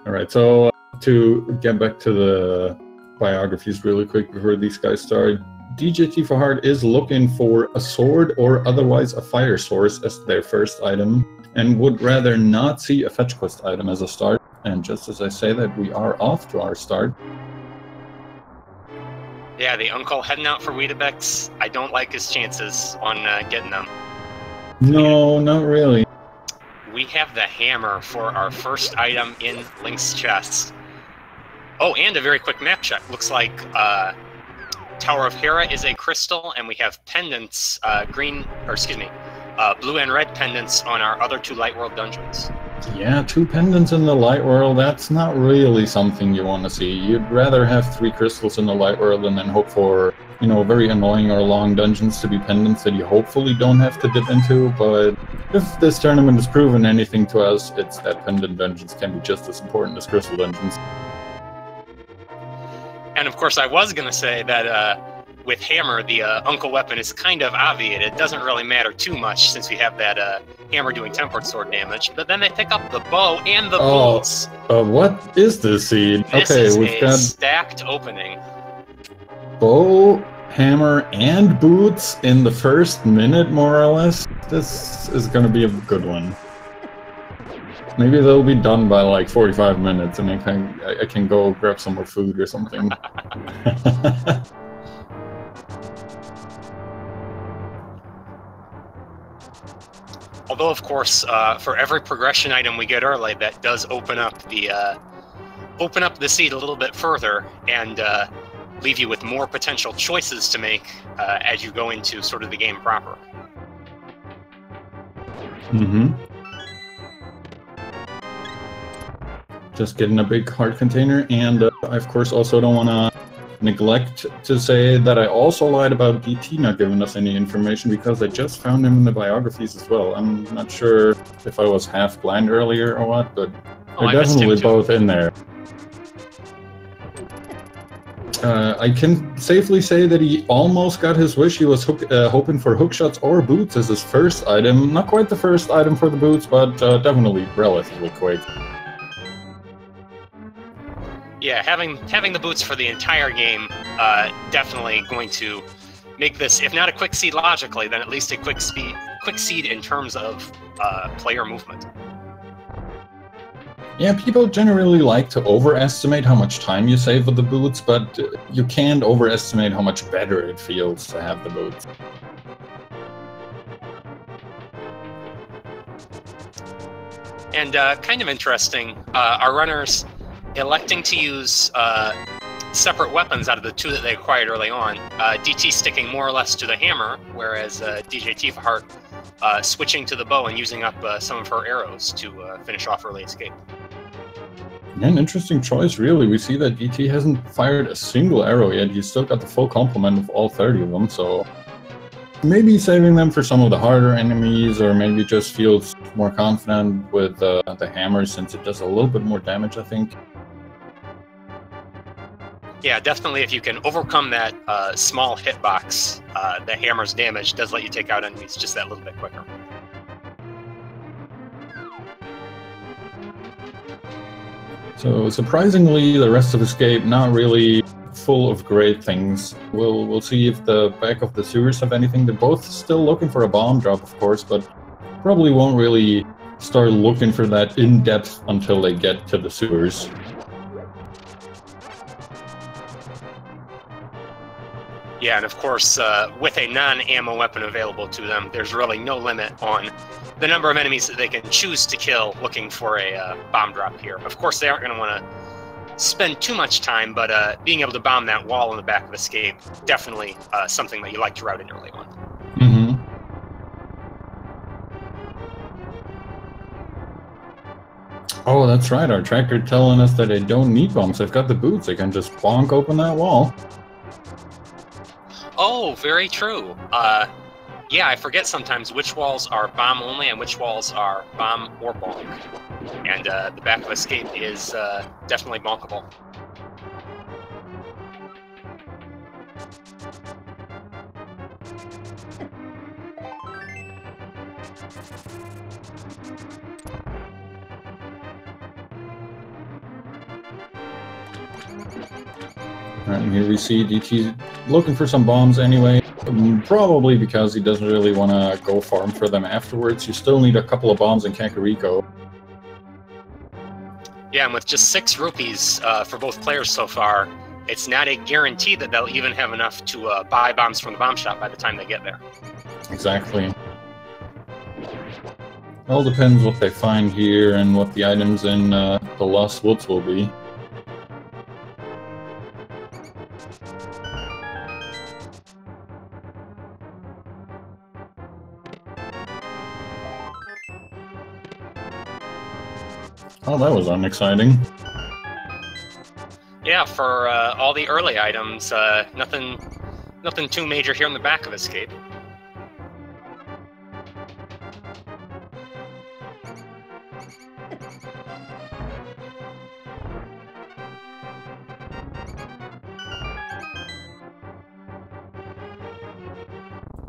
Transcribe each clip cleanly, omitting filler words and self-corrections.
All right, so to get back to the biographies really quick before these guys start, djtifaheart is looking for a sword or otherwise a fire source as their first item, and would rather not see a fetch quest item as a start. And just as I say that, we are off to our start. Yeah, the uncle heading out for Weetabix. I don't like his chances on getting them. No, not really. We have the hammer for our first item in Link's chest. Oh, and a very quick map check. Looks like Tower of Hera is a crystal, and we have pendants, blue and red pendants on our other 2 Light World dungeons. Yeah, 2 pendants in the Light World, that's not really something you want to see. You'd rather have 3 crystals in the Light World and then hope for, you know, very annoying or long dungeons to be pendants that you hopefully don't have to dip into, but if this tournament has proven anything to us, it's that pendant dungeons can be just as important as crystal dungeons. And of course, I was going to say that with hammer, the uncle weapon is kind of obviated. It doesn't really matter too much since we have that hammer doing tempered sword damage. But then they pick up the bow and the bolts. What is this seed? This is we've got stacked opening. Bow, hammer, and boots in the first minute, more or less. This is going to be a good one. Maybe they'll be done by like 45 minutes, and I can go grab some more food or something. Although, of course, for every progression item we get early, that does open up the seed a little bit further and leave you with more potential choices to make as you go into sort of the game proper. Mm-hmm. Just getting a big heart container, and I of course also don't want to neglect to say that I also lied about DT not giving us any information, because I just found him in the biographies as well. I'm not sure if I was half blind earlier or what, but they're definitely both in there. I can safely say that he almost got his wish. He was hoping for hookshots or boots as his first item. Not quite the first item for the boots, but definitely relatively quick. Yeah, having the boots for the entire game definitely going to make this, if not a quick seed logically, then at least a quick seed in terms of player movement. Yeah, people generally like to overestimate how much time you save with the boots, but you can't overestimate how much better it feels to have the boots. And kind of interesting, our runners electing to use separate weapons out of the 2 that they acquired early on. DT sticking more or less to the hammer, whereas djtifaheart switching to the bow and using up some of her arrows to finish off early escape. An interesting choice, really. We see that DT hasn't fired a single arrow yet. He's still got the full complement of all 30 of them, so maybe saving them for some of the harder enemies, or maybe just feels more confident with the hammer since it does a little bit more damage, I think. Yeah, definitely if you can overcome that small hitbox, the hammer's damage does let you take out enemies just that little bit quicker. So surprisingly, the rest of Escape not really full of great things. We'll see if the back of the sewers have anything. They're both still looking for a bomb drop, of course, but probably won't really start looking for that in depth until they get to the sewers. Yeah, and of course, with a non-ammo weapon available to them, there's really no limit on the number of enemies that they can choose to kill looking for a bomb drop here. Of course, they aren't going to want to spend too much time, but being able to bomb that wall in the back of Escape, definitely something that you like to route in early on. Mm-hmm. Oh, that's right. Our tracker telling us that they don't need bombs. They've got the boots. They can just bonk open that wall. Oh, very true. Yeah, I forget sometimes which walls are bomb only and which walls are bomb or bonk. And the back of Escape is definitely bonkable. And here we see DT looking for some bombs anyway, probably because he doesn't really want to go farm for them afterwards. You still need a couple of bombs in Kakariko. Yeah, and with just 6 rupees for both players so far, it's not a guarantee that they'll even have enough to buy bombs from the bomb shop by the time they get there. Exactly. All depends what they find here and what the items in the Lost Woods will be. Oh, that was unexciting. Yeah, for all the early items, nothing too major here in the back of Escape.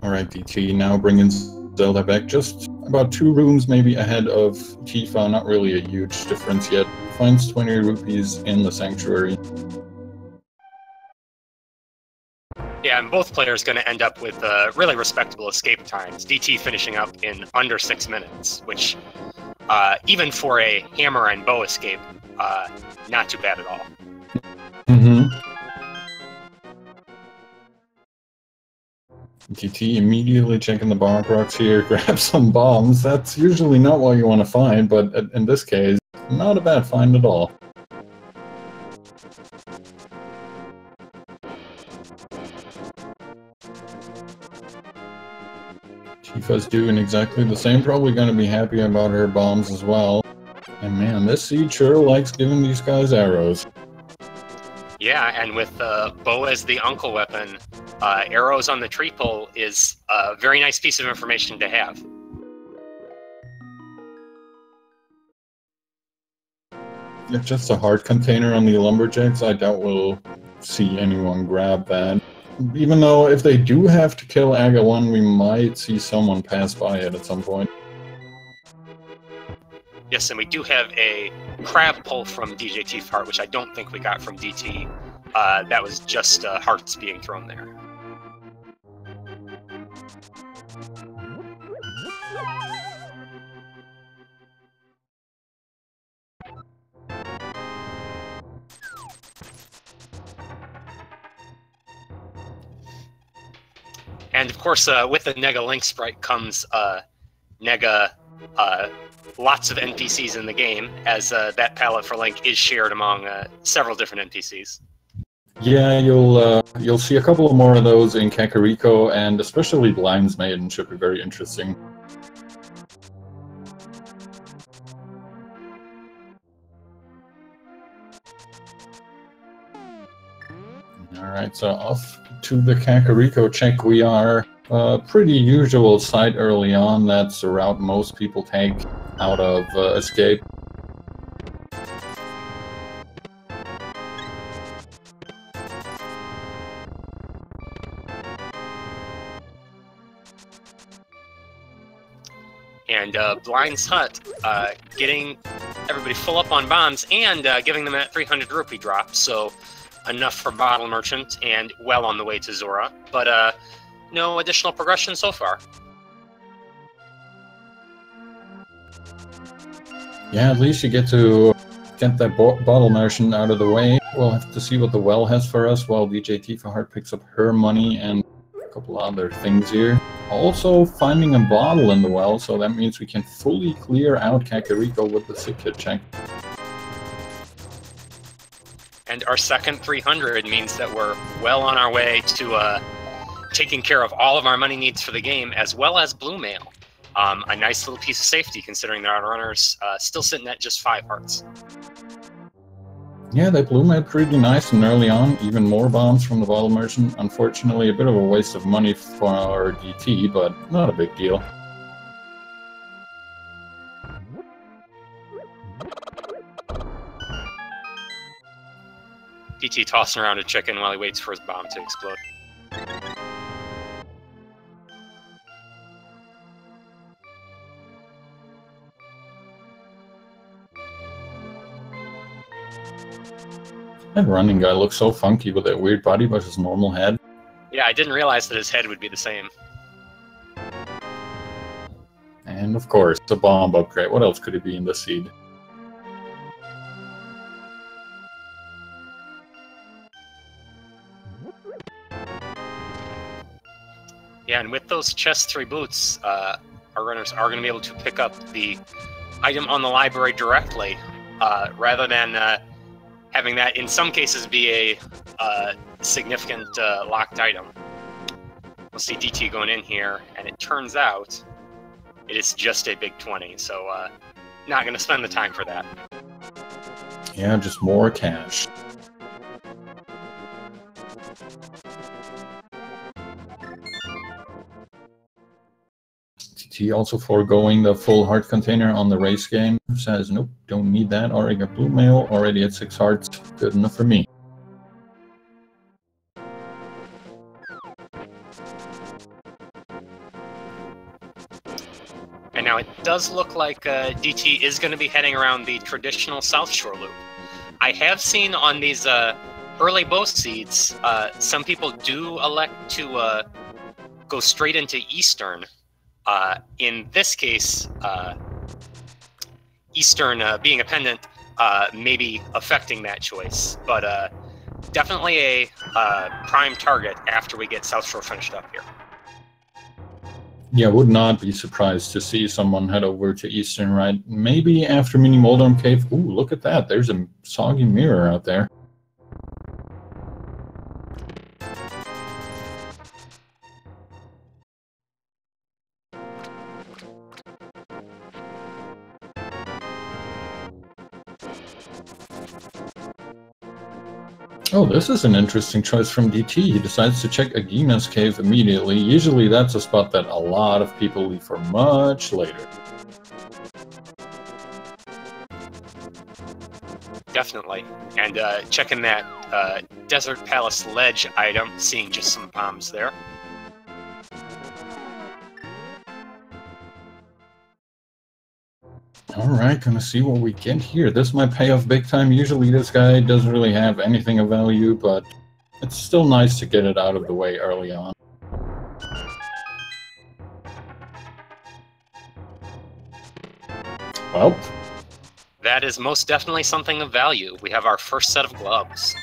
Alright, DT now bringing Zelda back just about 2 rooms maybe ahead of Tifa, not really a huge difference yet. Finds 20 rupees in the Sanctuary. Yeah, and both players going to end up with really respectable escape times. DT finishing up in under 6 minutes, which even for a hammer and bow escape, not too bad at all. DT immediately checking the bomb rocks here, grab some bombs. That's usually not what you want to find, but in this case, not a bad find at all. Tifa's doing exactly the same, probably going to be happy about her bombs as well. And man, this seed sure likes giving these guys arrows. Yeah, and with bow as the uncle weapon, arrows on the tree pole is a very nice piece of information to have. If just a heart container on the lumberjacks, I doubt we'll see anyone grab that. Even though if they do have to kill Aga 1, we might see someone pass by it at some point. Yes, and we do have a crab pull from djtifaheart, which I don't think we got from DT. That was just hearts being thrown there. And of course, with the Nega Link sprite comes Nega lots of NPCs in the game, as that palette for Link is shared among several different NPCs. Yeah, you'll see a couple more of those in Kakariko, and especially Blind's Maiden should be very interesting. Alright, so off to the Kakariko check we are. Pretty usual site early on, that's the route most people take out of Escape. And Blind's Hut getting everybody full up on bombs and giving them that 300 rupee drop, so enough for Bottle Merchant and well on the way to Zora, but no additional progression so far. Yeah, at least you get to get that Bottle Merchant out of the way. We'll have to see what the well has for us while djtifaheart picks up her money and a couple other things here. Also finding a bottle in the well, so that means we can fully clear out Kakariko with the sick kit check. And our second 300 means that we're well on our way to taking care of all of our money needs for the game, as well as Blue Mail. A nice little piece of safety, considering that our runners still sitting at just 5 hearts. Yeah, they blew me pretty nice and early on. Even more bombs from the Bottle Merchant. Unfortunately, a bit of a waste of money for our DT, but not a big deal. DT tossing around a chicken while he waits for his bomb to explode. That running guy looks so funky with that weird body but his normal head. Yeah, I didn't realize that his head would be the same. And of course, the bomb upgrade. What else could it be in the seed? Yeah, and with those chest 3 boots, our runners are going to be able to pick up the item on the library directly, rather than having that, in some cases, be a significant locked item. We'll see DT going in here, and it turns out it is just a big 20, so not going to spend the time for that. Yeah, just more cash. DT also foregoing the full heart container on the race game. Says, nope, don't need that. Already got blue mail, already at 6 hearts. Good enough for me. And now it does look like DT is going to be heading around the traditional South Shore loop. I have seen on these early bow seeds, some people do elect to go straight into Eastern. In this case, Eastern being a pendant may be affecting that choice, but definitely a prime target after we get South Shore finished up here. Yeah, would not be surprised to see someone head over to Eastern, right? Maybe after Mini Moldorm Cave. Ooh, look at that. There's a soggy mirror out there. Oh, this is an interesting choice from DT. He decides to check Agina's cave immediately. Usually that's a spot that a lot of people leave for much later. Definitely. And checking that Desert Palace ledge item, seeing just some bombs there. Alright, gonna see what we get here. This might pay off big time. Usually this guy doesn't really have anything of value, but it's still nice to get it out of the way early on. Well, that is most definitely something of value. We have our first set of gloves.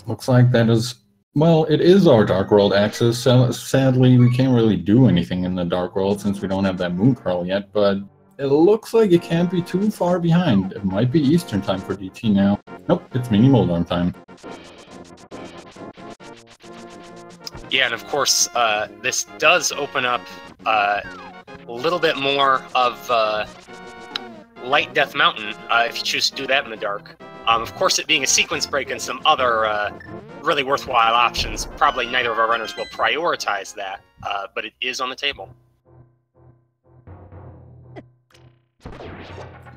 Looks like that is... Well, it is our Dark World access. So sadly, we can't really do anything in the Dark World since we don't have that Moon Pearl yet, but it looks like it can't be too far behind. It might be Eastern time for DT now. Nope, it's Mini Moldorm time. Yeah, and of course, this does open up a little bit more of Light Death Mountain, if you choose to do that in the dark. Of course, it being a sequence break and some other really worthwhile options, probably neither of our runners will prioritize that, but it is on the table.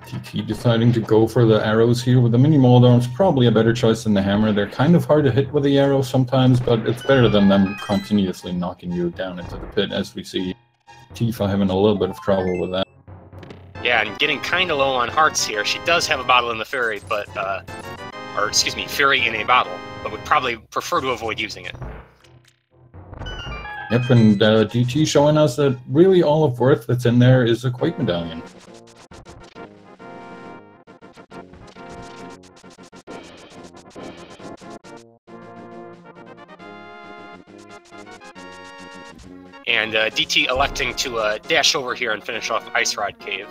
DT deciding to go for the arrows here with the Mini Moldorms, probably a better choice than the hammer. They're kind of hard to hit with the arrows sometimes, but it's better than them continuously knocking you down into the pit, as we see Tifa having a little bit of trouble with that. Yeah, and getting kind of low on hearts here. She does have a bottle in the Fury, but, or excuse me, Fury in a bottle, but would probably prefer to avoid using it. Yep, and DT showing us that really all of worth that's in there is a Quake Medallion. And DT electing to dash over here and finish off Ice Rod Cave.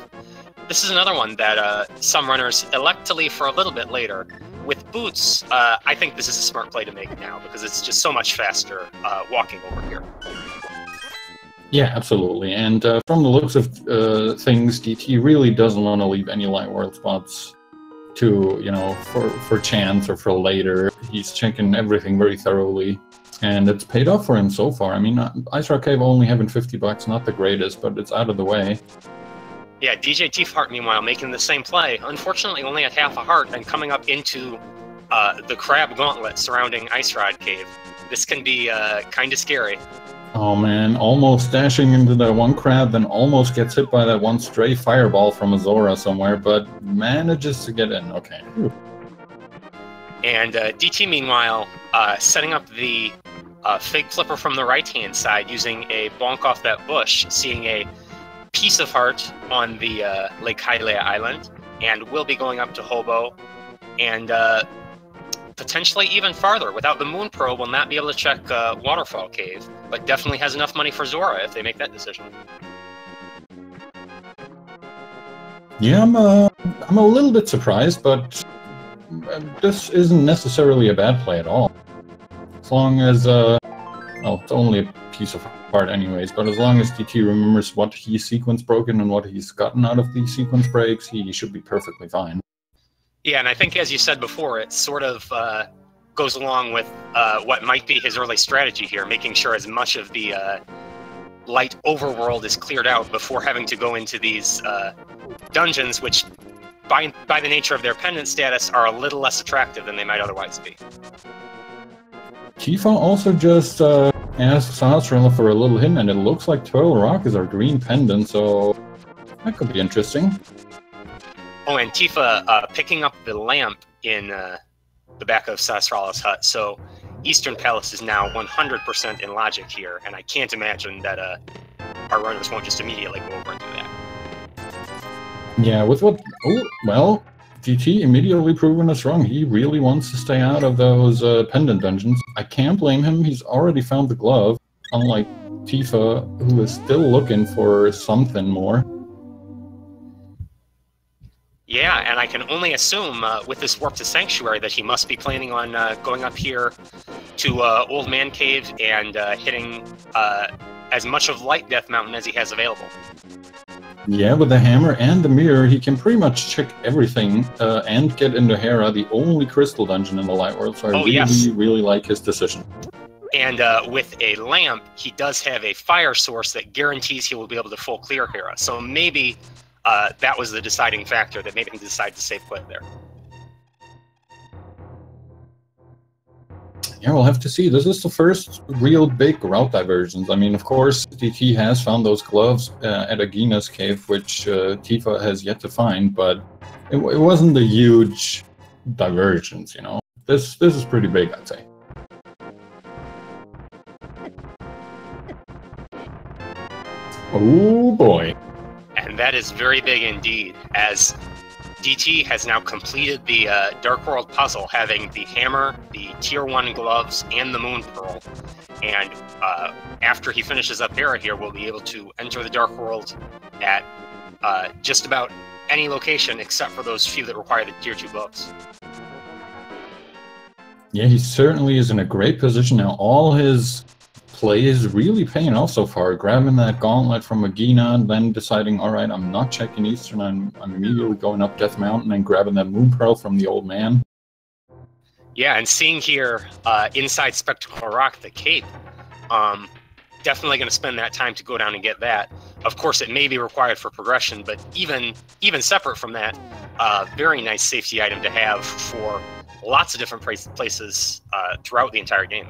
This is another one that some runners elect to leave for a little bit later. With boots, I think this is a smart play to make now, because it's just so much faster walking over here. Yeah, absolutely. And from the looks of things, DT really doesn't want to leave any Light World spots to, you know, for chance or for later. He's checking everything very thoroughly. And it's paid off for him so far. I mean, Ice Rock Cave only having $50, not the greatest, but it's out of the way. Yeah, djtifaheart, meanwhile, making the same play. Unfortunately, only at half a heart and coming up into the crab gauntlet surrounding Ice Rod Cave. This can be kind of scary. Oh man, almost dashing into that one crab, then almost gets hit by that one stray fireball from a Zora somewhere, but manages to get in. Okay. Whew. And DT, meanwhile, setting up the fake flipper from the right-hand side using a bonk off that bush, seeing a piece of heart on the Lake Hylia Island, and will be going up to Hobo, and potentially even farther. Without the Moon Pearl, will not be able to check Waterfall Cave, but definitely has enough money for Zora if they make that decision. Yeah, I'm a little bit surprised, but this isn't necessarily a bad play at all. As long as, well, it's only a piece of heart anyways, but as long as DT remembers what he sequence broken and what he's gotten out of these sequence breaks, he should be perfectly fine. Yeah, and I think, as you said before, it sort of goes along with what might be his early strategy here, making sure as much of the light overworld is cleared out before having to go into these dungeons, which, by the nature of their pendant status, are a little less attractive than they might otherwise be. Tifa also just asked Sahasrara for a little hint, and it looks like Turtle Rock is our green pendant, so that could be interesting. Oh, and Tifa picking up the lamp in the back of Sahasrara's hut, so Eastern Palace is now 100% in logic here, and I can't imagine that our runners won't just immediately go over and do that. Yeah, with what... Oh, well, DT immediately proving us wrong. He really wants to stay out of those pendant dungeons. I can't blame him. He's already found the glove, unlike Tifa, who is still looking for something more. Yeah, and I can only assume with this warp to Sanctuary that he must be planning on going up here to Old Man Cave and hitting as much of Light Death Mountain as he has available. Yeah, with the hammer and the mirror, he can pretty much check everything and get into Hera, the only crystal dungeon in the Light World, so I really like his decision. And with a lamp, he does have a fire source that guarantees he will be able to full clear Hera, so maybe that was the deciding factor that made him decide to save quit there. Yeah, we'll have to see. This is the first real big route diversions. I mean, of course, DT has found those gloves at Agina's cave, which Tifa has yet to find, but it wasn't a huge divergence, you know? This is pretty big, I'd say. Oh boy. And that is very big indeed, as DT has now completed the Dark World puzzle, having the hammer, the Tier 1 gloves, and the Moon Pearl. And after he finishes up Hera here, we'll be able to enter the Dark World at just about any location except for those few that require the Tier 2 gloves. Yeah, he certainly is in a great position now. All his play is really paying off so far, grabbing that gauntlet from Agina and then deciding, alright, I'm not checking Eastern, I'm immediately going up Death Mountain and grabbing that Moon Pearl from the old man. Yeah, and seeing here inside Spectacle Rock, the Cape, definitely going to spend that time to go down and get that. Of course, it may be required for progression, but even separate from that, very nice safety item to have for lots of different places throughout the entire game.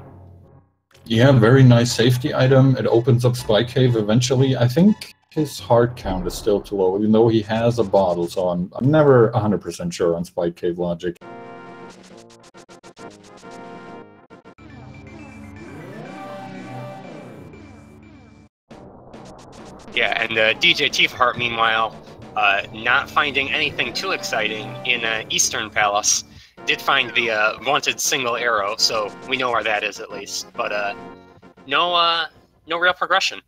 Yeah, very nice safety item. It opens up Spy Cave eventually. I think his heart count is still too low, even though he has a bottle, so I'm never 100% sure on Spy Cave logic. Yeah, and DJ Tifaheart, meanwhile, not finding anything too exciting in Eastern Palace, did find the vaunted single arrow, so we know where that is at least. But no real progression.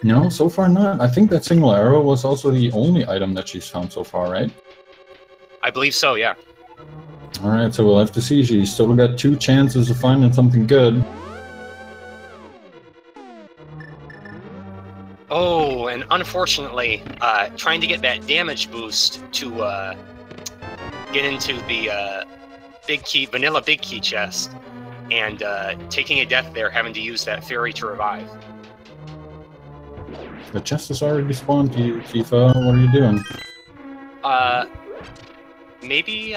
No, so far not. I think that single arrow was also the only item that she's found so far, right? I believe so, yeah. Alright, so we'll have to see. She's still got 2 chances of finding something good. Oh, and unfortunately, trying to get that damage boost to get into the vanilla big key chest, and taking a death there, having to use that fairy to revive. The chest has already spawned, Tifa. What are you doing? Maybe,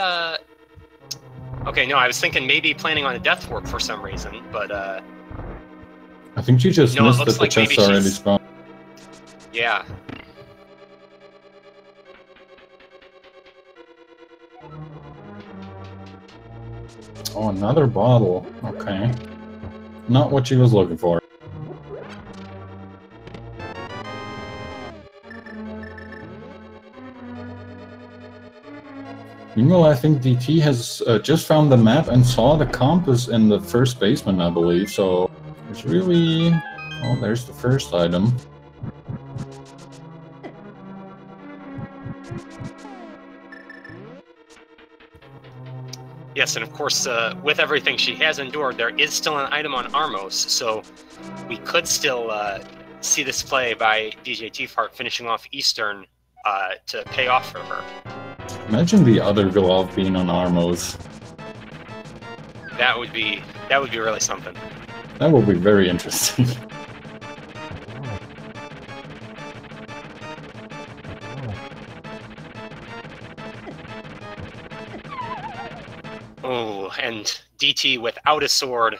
okay, no, I was thinking maybe planning on a death warp for some reason, but, I think you just missed that the chest already spawned. Yeah. Oh, another bottle. Okay. Not what she was looking for. Meanwhile, I think DT has just found the map and saw the compass in the first basement, I believe, so it's really... Oh, there's the first item. Yes, and of course, with everything she has endured, there is still an item on Armos, so we could still see this play by djtifaheart finishing off Eastern to pay off for her. Imagine the other glove being on Armos. That would be really something. That would be very interesting. Oh, and DT without a sword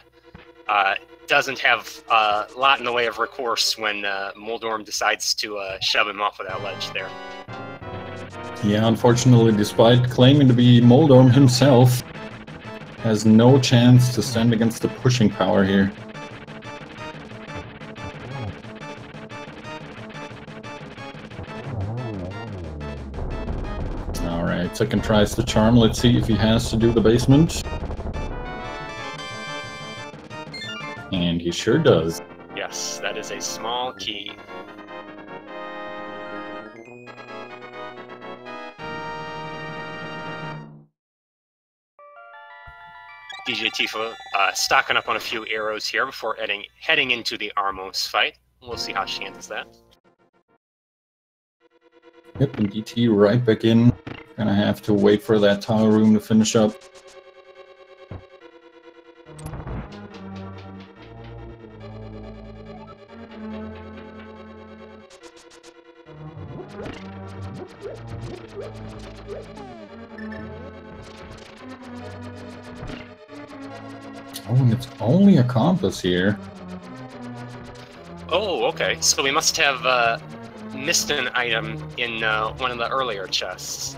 doesn't have a lot in the way of recourse when Moldorm decides to shove him off of that ledge there. Yeah, unfortunately, despite claiming to be Moldorm himself, has no chance to stand against the pushing power here. Alright, second tries to charm. Let's see if he has to do the basement. And he sure does. Yes, that is a small key. DJ Tifa stocking up on a few arrows here before heading into the Armos fight. We'll see how she handles that. Yep, and DT right back in. Gonna have to wait for that tower room to finish up. Oh, and it's only a compass here. Oh, okay. So we must have missed an item in one of the earlier chests.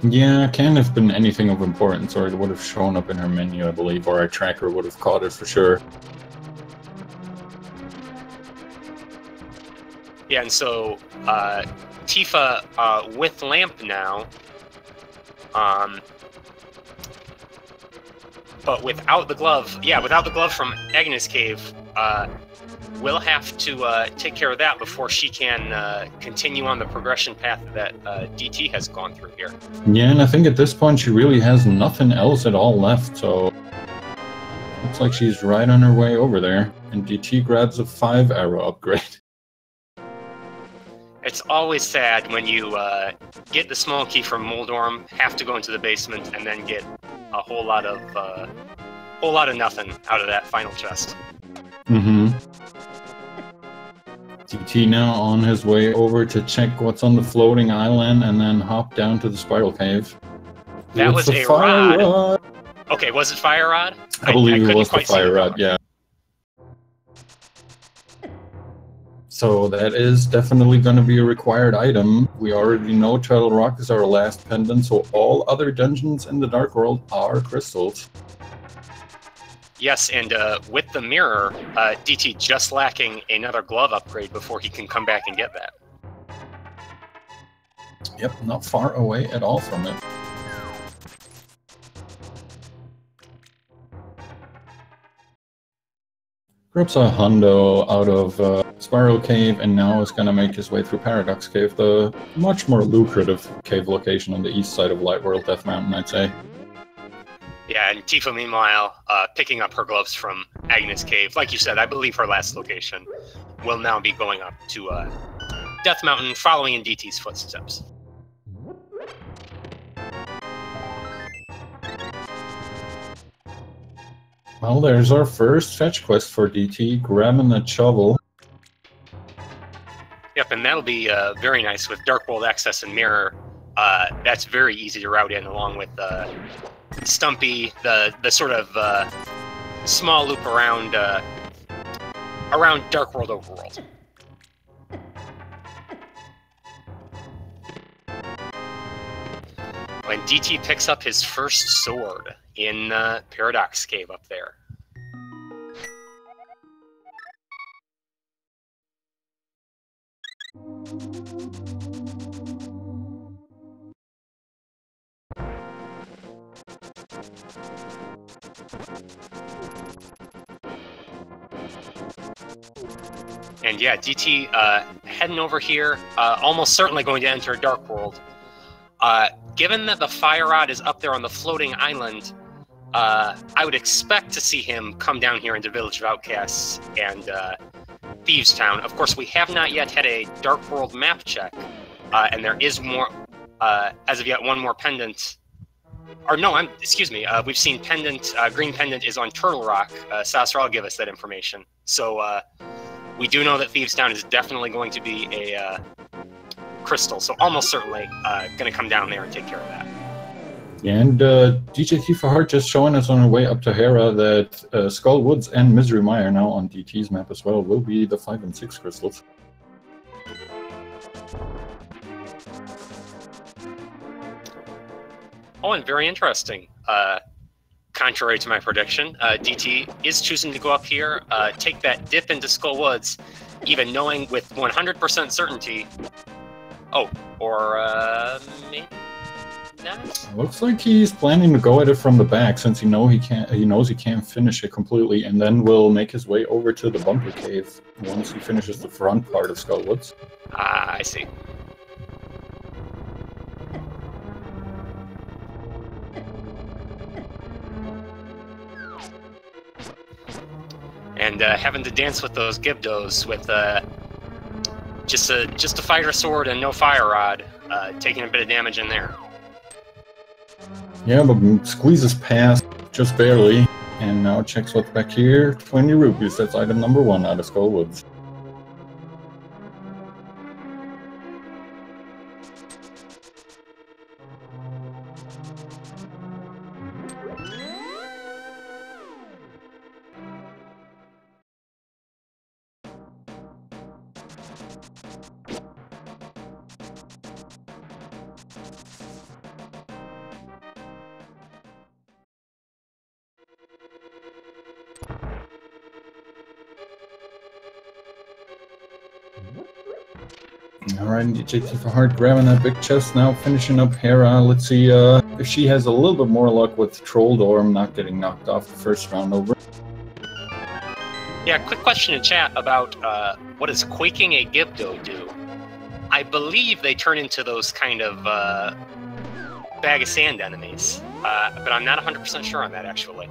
Yeah, can't have been anything of importance, or it would have shown up in her menu, I believe, or our tracker would have caught it for sure. Yeah, and so Tifa with Lamp now, but without the glove, without the glove from Agnes Cave, we'll have to take care of that before she can continue on the progression path that DT has gone through here. Yeah, and I think at this point she really has nothing else at all left, so looks like she's right on her way over there. And DT grabs a 5-arrow upgrade. It's always sad when you get the small key from Moldorm, have to go into the basement, and then get a whole lot of nothing out of that final chest. Mm-hmm. DT now on his way over to check what's on the floating island and then hop down to the spiral cave. That was a rod. Okay, was it fire rod? I believe it was the fire rod, yeah. So that is definitely going to be a required item. We already know Turtle Rock is our last pendant, so all other dungeons in the Dark World are crystals. Yes, and with the mirror, DT just lacking another glove upgrade before he can come back and get that. Yep, not far away at all from it. Grabs a hundo out of Spiral Cave and now is going to make his way through Paradox Cave, the much more lucrative cave location on the east side of Lightworld Death Mountain, I'd say. Yeah, and Tifa, meanwhile, picking up her gloves from Agnes Cave. Like you said, I believe her last location will now be going up to Death Mountain, following in DT's footsteps. Well, there's our first fetch quest for DT, grabbing the shovel. Yep, and that'll be very nice with Dark World Access and Mirror. That's very easy to route in, along with Stumpy, the sort of small loop around Dark World Overworld. when DT picks up his first sword in Paradox Cave up there. And yeah, DT heading over here, almost certainly going to enter Dark World. Given that the Fire Rod is up there on the floating island, I would expect to see him come down here into Village of Outcasts and Thieves Town. Of course, we have not yet had a Dark World map check, and there is more, as of yet, one more pendant. Or no, excuse me, we've seen pendant, green pendant is on Turtle Rock. Sasra will give us that information. So we do know that Thieves Town is definitely going to be a crystal, so almost certainly going to come down there and take care of that. And djtifaheart just showing us on our way up to Hera that Skull Woods and Misery Mire now on DT's map as well will be the 5 and 6 crystals. Oh, and very interesting. Contrary to my prediction, DT is choosing to go up here, take that dip into Skull Woods, even knowing with 100% certainty. Oh, or maybe not? Looks like he's planning to go at it from the back, since he knows he can't finish it completely, and then will make his way over to the Bumper Cave once he finishes the front part of Skull Woods. Ah, I see. And having to dance with those Gibdos with just a fighter sword and no fire rod, taking a bit of damage in there. Yeah, but squeezes past just barely, and now checks what's back here. 20 rupees, that's item number 1 out of Skull Woods. Alright, djtifaheart grabbing that big chest now, finishing up Hera. Let's see if she has a little bit more luck with Trolldorm not getting knocked off the first round over. Yeah, quick question in chat about what does quaking a Gibdo do? I believe they turn into those kind of bag of sand enemies, but I'm not 100% sure on that actually.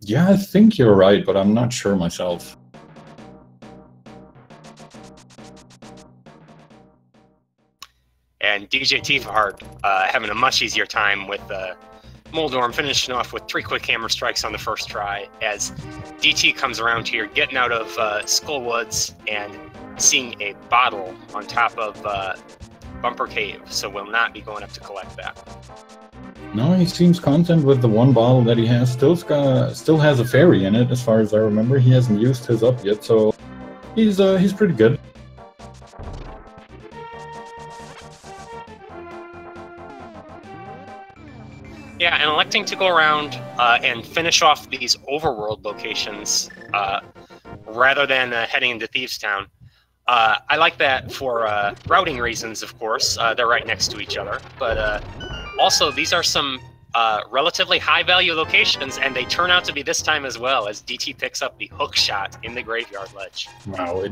Yeah, I think you're right, but I'm not sure myself. And djtifaheart having a much easier time with Moldorm, finishing off with 3 quick hammer strikes on the first try, as DT comes around here, getting out of Skull Woods and seeing a bottle on top of Bumper Cave, so will not be going up to collect that. No, he seems content with the 1 bottle that he has. Still has a fairy in it, as far as I remember. He hasn't used his up yet, so he's pretty good. Yeah, and electing to go around and finish off these overworld locations rather than heading into Thieves Town. I like that for routing reasons, of course. They're right next to each other. But also, these are some relatively high-value locations, and they turn out to be this time as well, as DT picks up the hook shot in the Graveyard Ledge. Wow,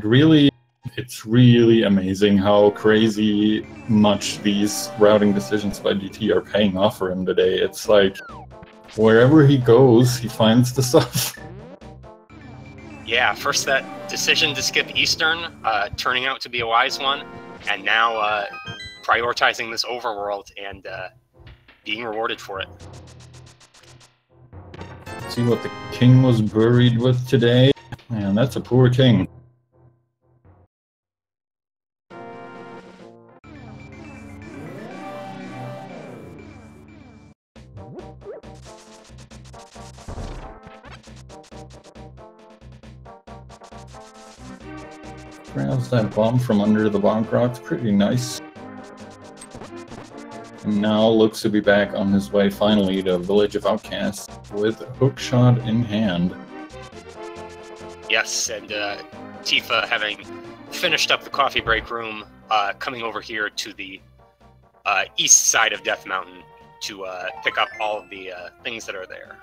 it's really amazing how crazy much these routing decisions by DT are paying off for him today. It's like, wherever he goes, he finds the stuff. Yeah, first that decision to skip Eastern, turning out to be a wise one, and now prioritizing this overworld and being rewarded for it. Let's see what the king was buried with today. Man, that's a poor king. Grabs that bomb from under the bonk rocks, pretty nice. And now looks to be back on his way finally to Village of Outcasts with hookshot in hand. Yes, and Tifa, having finished up the coffee break room, coming over here to the east side of Death Mountain to pick up all of the things that are there.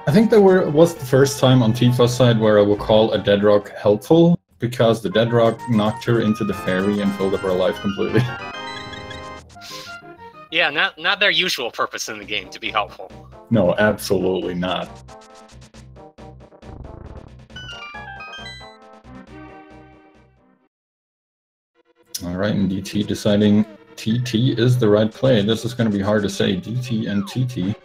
I think that was the first time on Tifa's side where I will call a dead rock helpful, because the dead rock knocked her into the fairy and filled up her life completely. Yeah, not their usual purpose in the game, to be helpful. No, absolutely not. Alright, and DT deciding TT is the right play. This is going to be hard to say, DT and TT.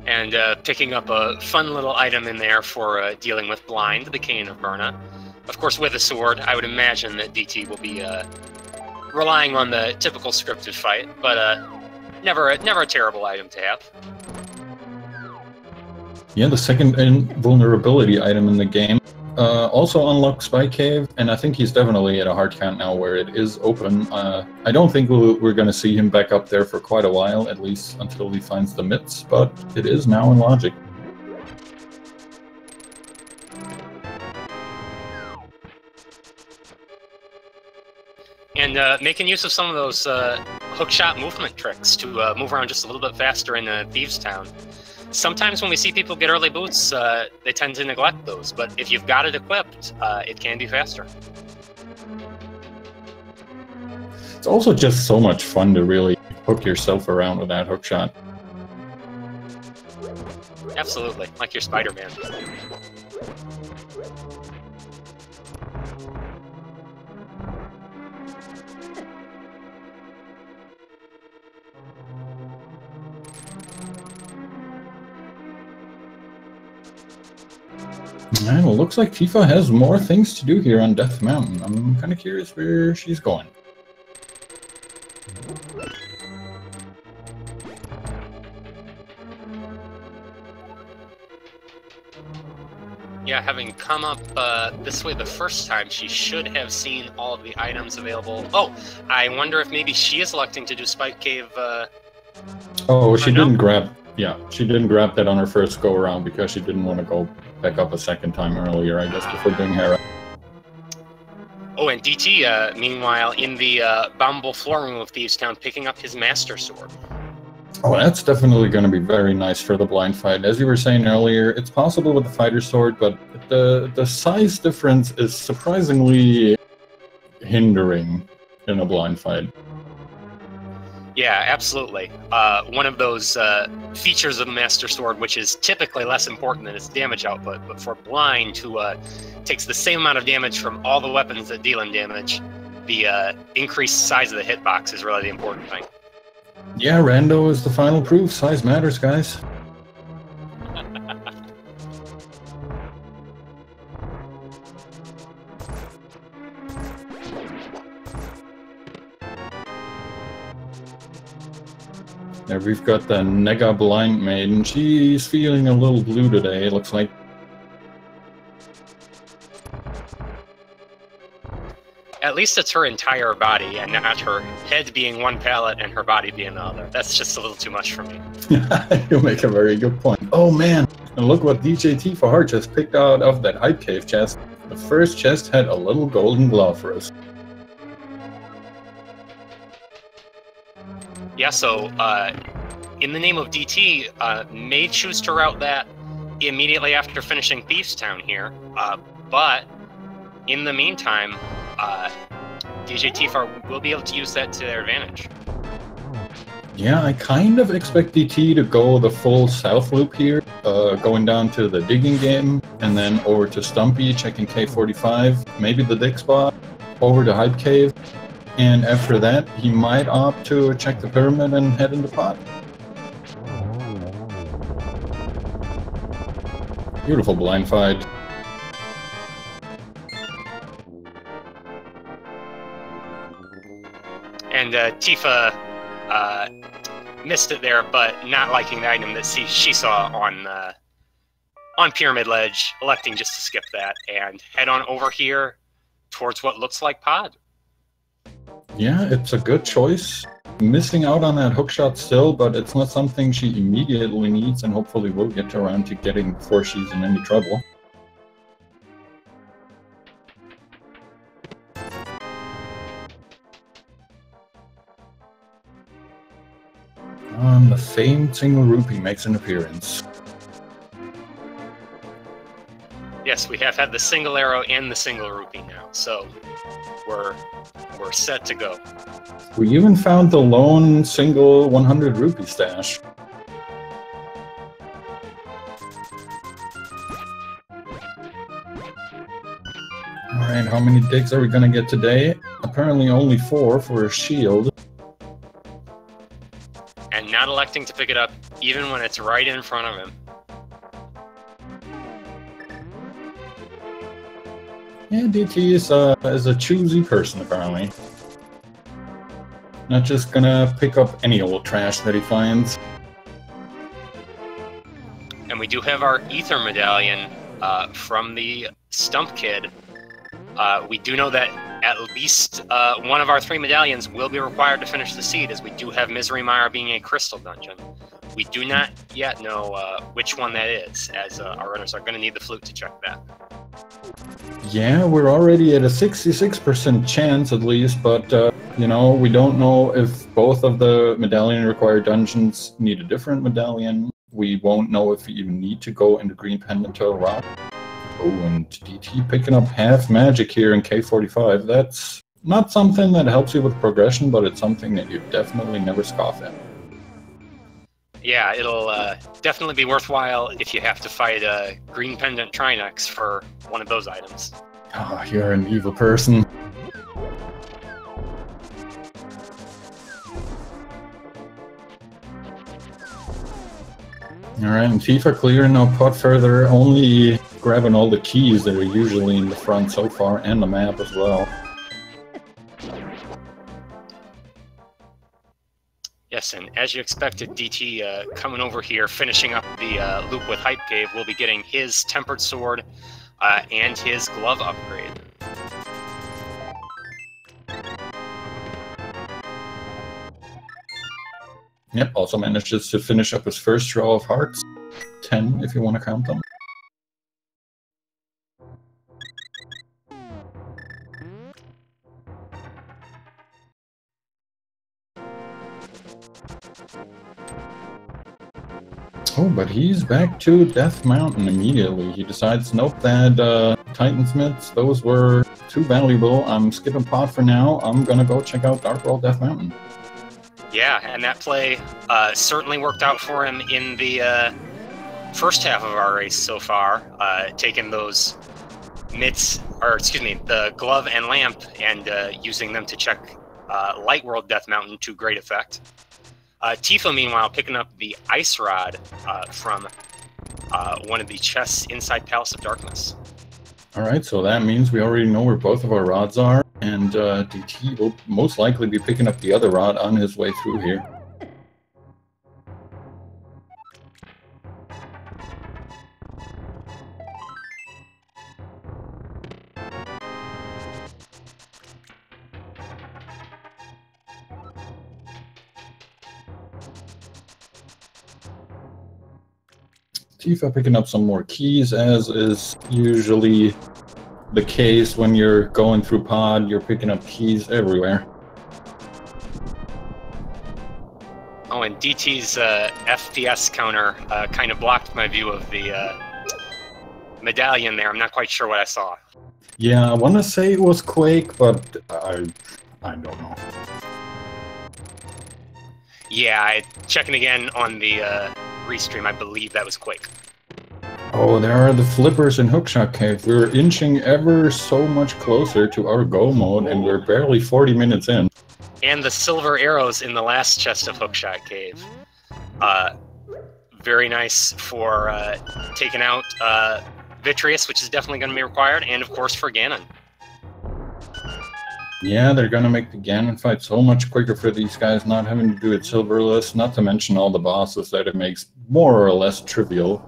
And picking up a fun little item in there for dealing with Blind, the Cane of Berna. Of course, with a sword, I would imagine that DT will be relying on the typical scripted fight, but never a terrible item to have. Yeah, the second invulnerability item in the game. Also unlocked Spy Cave, and I think he's definitely at a hard count now where it is open. I don't think we're going to see him back up there for quite a while, at least until he finds the mitts, but it is now in logic. And making use of some of those hookshot movement tricks to move around just a little bit faster in Thieves Town. Sometimes when we see people get early boots, they tend to neglect those, but if you've got it equipped, it can be faster. It's also just so much fun to really hook yourself around with that hookshot. Absolutely, like your Spider-Man. And it looks like Tifa has more things to do here on Death Mountain. I'm kind of curious where she's going. Yeah, having come up this way the first time, she should have seen all of the items available. Oh, I wonder if maybe she is electing to do Spike Cave. Oh, she didn't grab. Yeah, she didn't grab that on her first go around because she didn't want to go back up a second time earlier, I guess, before doing Hera. Oh, and DT, meanwhile, in the bombable floor room of Thieves Town, picking up his Master Sword. Oh, that's definitely going to be very nice for the blind fight. As you were saying earlier, it's possible with the fighter sword, but the size difference is surprisingly hindering in a blind fight. Yeah, absolutely. One of those features of Master Sword, which is typically less important than its damage output, but for Blind, who takes the same amount of damage from all the weapons that deal in damage, the increased size of the hitbox is really the important thing. Yeah, Rando is the final proof. Size matters, guys. There we've got the Nega Blind Maiden. She's feeling a little blue today, it looks like. At least it's her entire body, and not her head being one palette and her body being the other. That's just a little too much for me. You make a very good point. Oh man, and look what djtifaheart just picked out of that Hype Cave chest. The first chest had a little golden glove for us. Yeah, so in the name of DT, may choose to route that immediately after finishing Thieves Town here, but in the meantime, djtifaheart will be able to use that to their advantage. Yeah, I kind of expect DT to go the full south loop here, going down to the digging game, and then over to Stumpy, checking K45, maybe the dig spot, over to Hype Cave. And after that, he might opt to check the pyramid and head into pot. Beautiful blind fight. And Tifa missed it there, but not liking the item that she saw on on Pyramid Ledge, electing just to skip that and head on over here towards what looks like Pod. Yeah, it's a good choice. Missing out on that hookshot still, but it's not something she immediately needs, and hopefully will get around to getting before she's in any trouble. The famed single rupee makes an appearance. Yes, we have had the single arrow and the single rupee now, so we're set to go. We even found the lone single 100 rupee stash. Alright, how many digs are we gonna get today? Apparently only 4 for a shield. And not electing to pick it up even when it's right in front of him. Yeah, DT is a choosy person, apparently. Not just gonna pick up any old trash that he finds. And we do have our Ether Medallion from the Stump Kid. We do know that at least one of our 3 medallions will be required to finish the seed, as we do have Misery Mire being a crystal dungeon. We do not yet know which one that is, as our runners are going to need the flute to check that. Yeah, we're already at a 66% chance at least, but you know, we don't know if both of the medallion required dungeons need a different medallion. We won't know if we even need to go into Green Pendant to a rock. Oh, and DT picking up half magic here in K45. That's not something that helps you with progression, but it's something that you definitely never scoff at. Yeah, it'll definitely be worthwhile if you have to fight a Green Pendant Trinex for one of those items. Oh, you're an evil person. Alright, and Tifa clearing no pot further, only grabbing all the keys that are usually in the front so far, and the map as well. Yes, and as you expected, DT coming over here, finishing up the loop with Hype Cave, will be getting his Tempered Sword and his glove upgrade. Yep, also manages to finish up his first row of hearts. 10 if you want to count them. Oh, but he's back to Death Mountain immediately. He decides, nope, that Titansmiths, those were too valuable. I'm skipping pot for now. I'm gonna go check out Dark World Death Mountain. Yeah, and that play certainly worked out for him in the first half of our race so far, taking those the glove and lamp and using them to check Light World Death Mountain to great effect. Tifa, meanwhile, picking up the Ice Rod from one of the chests inside Palace of Darkness. Alright, so that means we already know where both of our rods are, and DT will most likely be picking up the other rod on his way through here. Tifa picking up some more keys, as is usually the case when you're going through pod. You're picking up keys everywhere. Oh, and DT's FPS counter kind of blocked my view of the medallion there. I'm not quite sure what I saw. Yeah, I want to say it was Quake, but I don't know. Yeah, checking again on the restream, I believe that was Quake. Oh, there are the flippers in Hookshot Cave. We're inching ever so much closer to our go mode, and we're barely 40 minutes in. And the silver arrows in the last chest of Hookshot Cave. Very nice for taking out Vitreous, which is definitely going to be required, and of course for Ganon. Yeah, they're going to make the Ganon fight so much quicker for these guys, not having to do it silverless, not to mention all the bosses that it makes more or less trivial.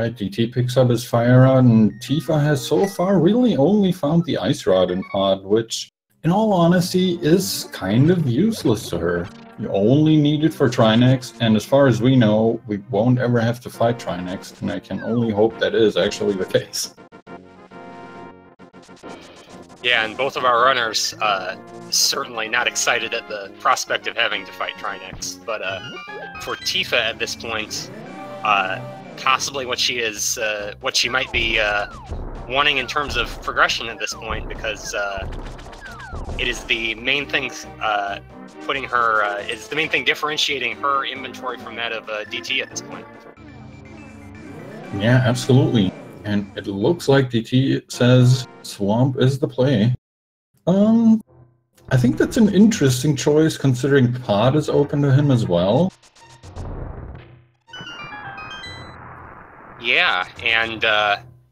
Alright, DT picks up his fire rod, and Tifa has so far really only found the ice rod in pod, which, in all honesty, is kind of useless to her. You only need it for Trinex, and as far as we know, we won't ever have to fight Trinex, and I can only hope that is actually the case. Yeah, and both of our runners certainly not excited at the prospect of having to fight Trinex. But for Tifa at this point, possibly what she might be wanting in terms of progression at this point, because it is the main thing putting her is the main thing differentiating her inventory from that of DT at this point. Yeah, absolutely. And it looks like DT says Swamp is the play. I think that's an interesting choice considering Pod is open to him as well. Yeah, and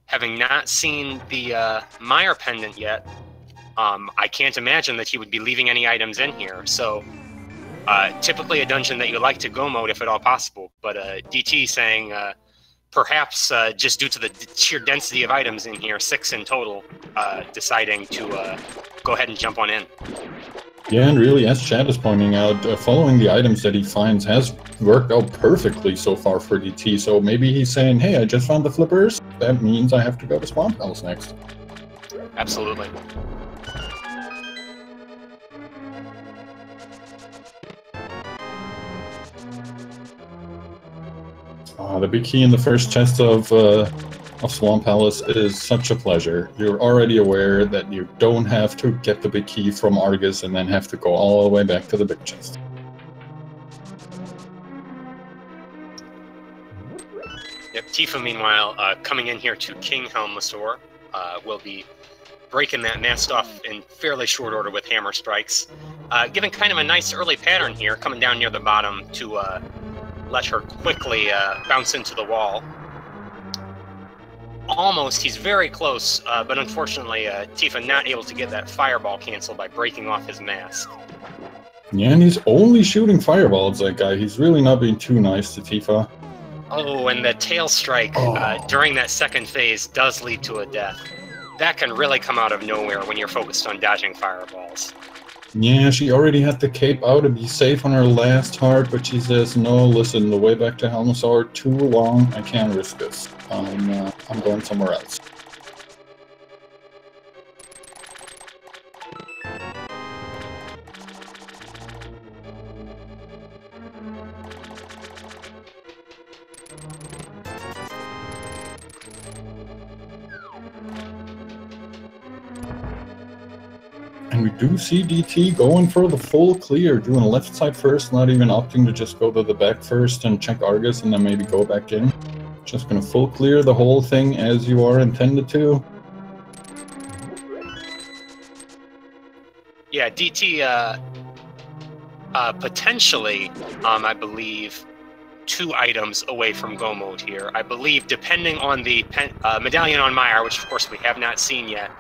having not seen the Meyer pendant yet, I can't imagine that he would be leaving any items in here. So typically a dungeon that you like to go mode if at all possible, but DT saying perhaps just due to the sheer density of items in here, 6 in total, deciding to go ahead and jump on in. Yeah, and really, as Chad is pointing out, following the items that he finds has worked out perfectly so far for DT, so maybe he's saying, hey, I just found the flippers, that means I have to go to Swamp Palace next. Absolutely. The big key in the first chest of Swamp Palace is such a pleasure. You're already aware that you don't have to get the big key from Argus and then have to go all the way back to the big chest. Yep, Tifa, meanwhile, coming in here to King Helmasaur, will be breaking that mast off in fairly short order with hammer strikes. Giving kind of a nice early pattern here, coming down near the bottom to let her quickly bounce into the wall. Almost, he's very close, but unfortunately Tifa not able to get that fireball cancel by breaking off his mask. Yeah, and he's only shooting fireballs, that guy. He's really not being too nice to Tifa. Oh, and the tail strike during that second phase does lead to a death. That can really come out of nowhere when you're focused on dodging fireballs. Yeah, she already had the cape out to be safe on her last heart, but she says, no, listen, the way back to Helmasaur, too long, I can't risk this. I'm going somewhere else. And we do see DT going for the full clear, doing left side first, not even opting to just go to the back first and check Argus and then maybe go back in. Just gonna full clear the whole thing as you are intended to. Yeah, DT potentially, I believe, 2 items away from go mode here. I believe, depending on the medallion on Meyer, which of course we have not seen yet,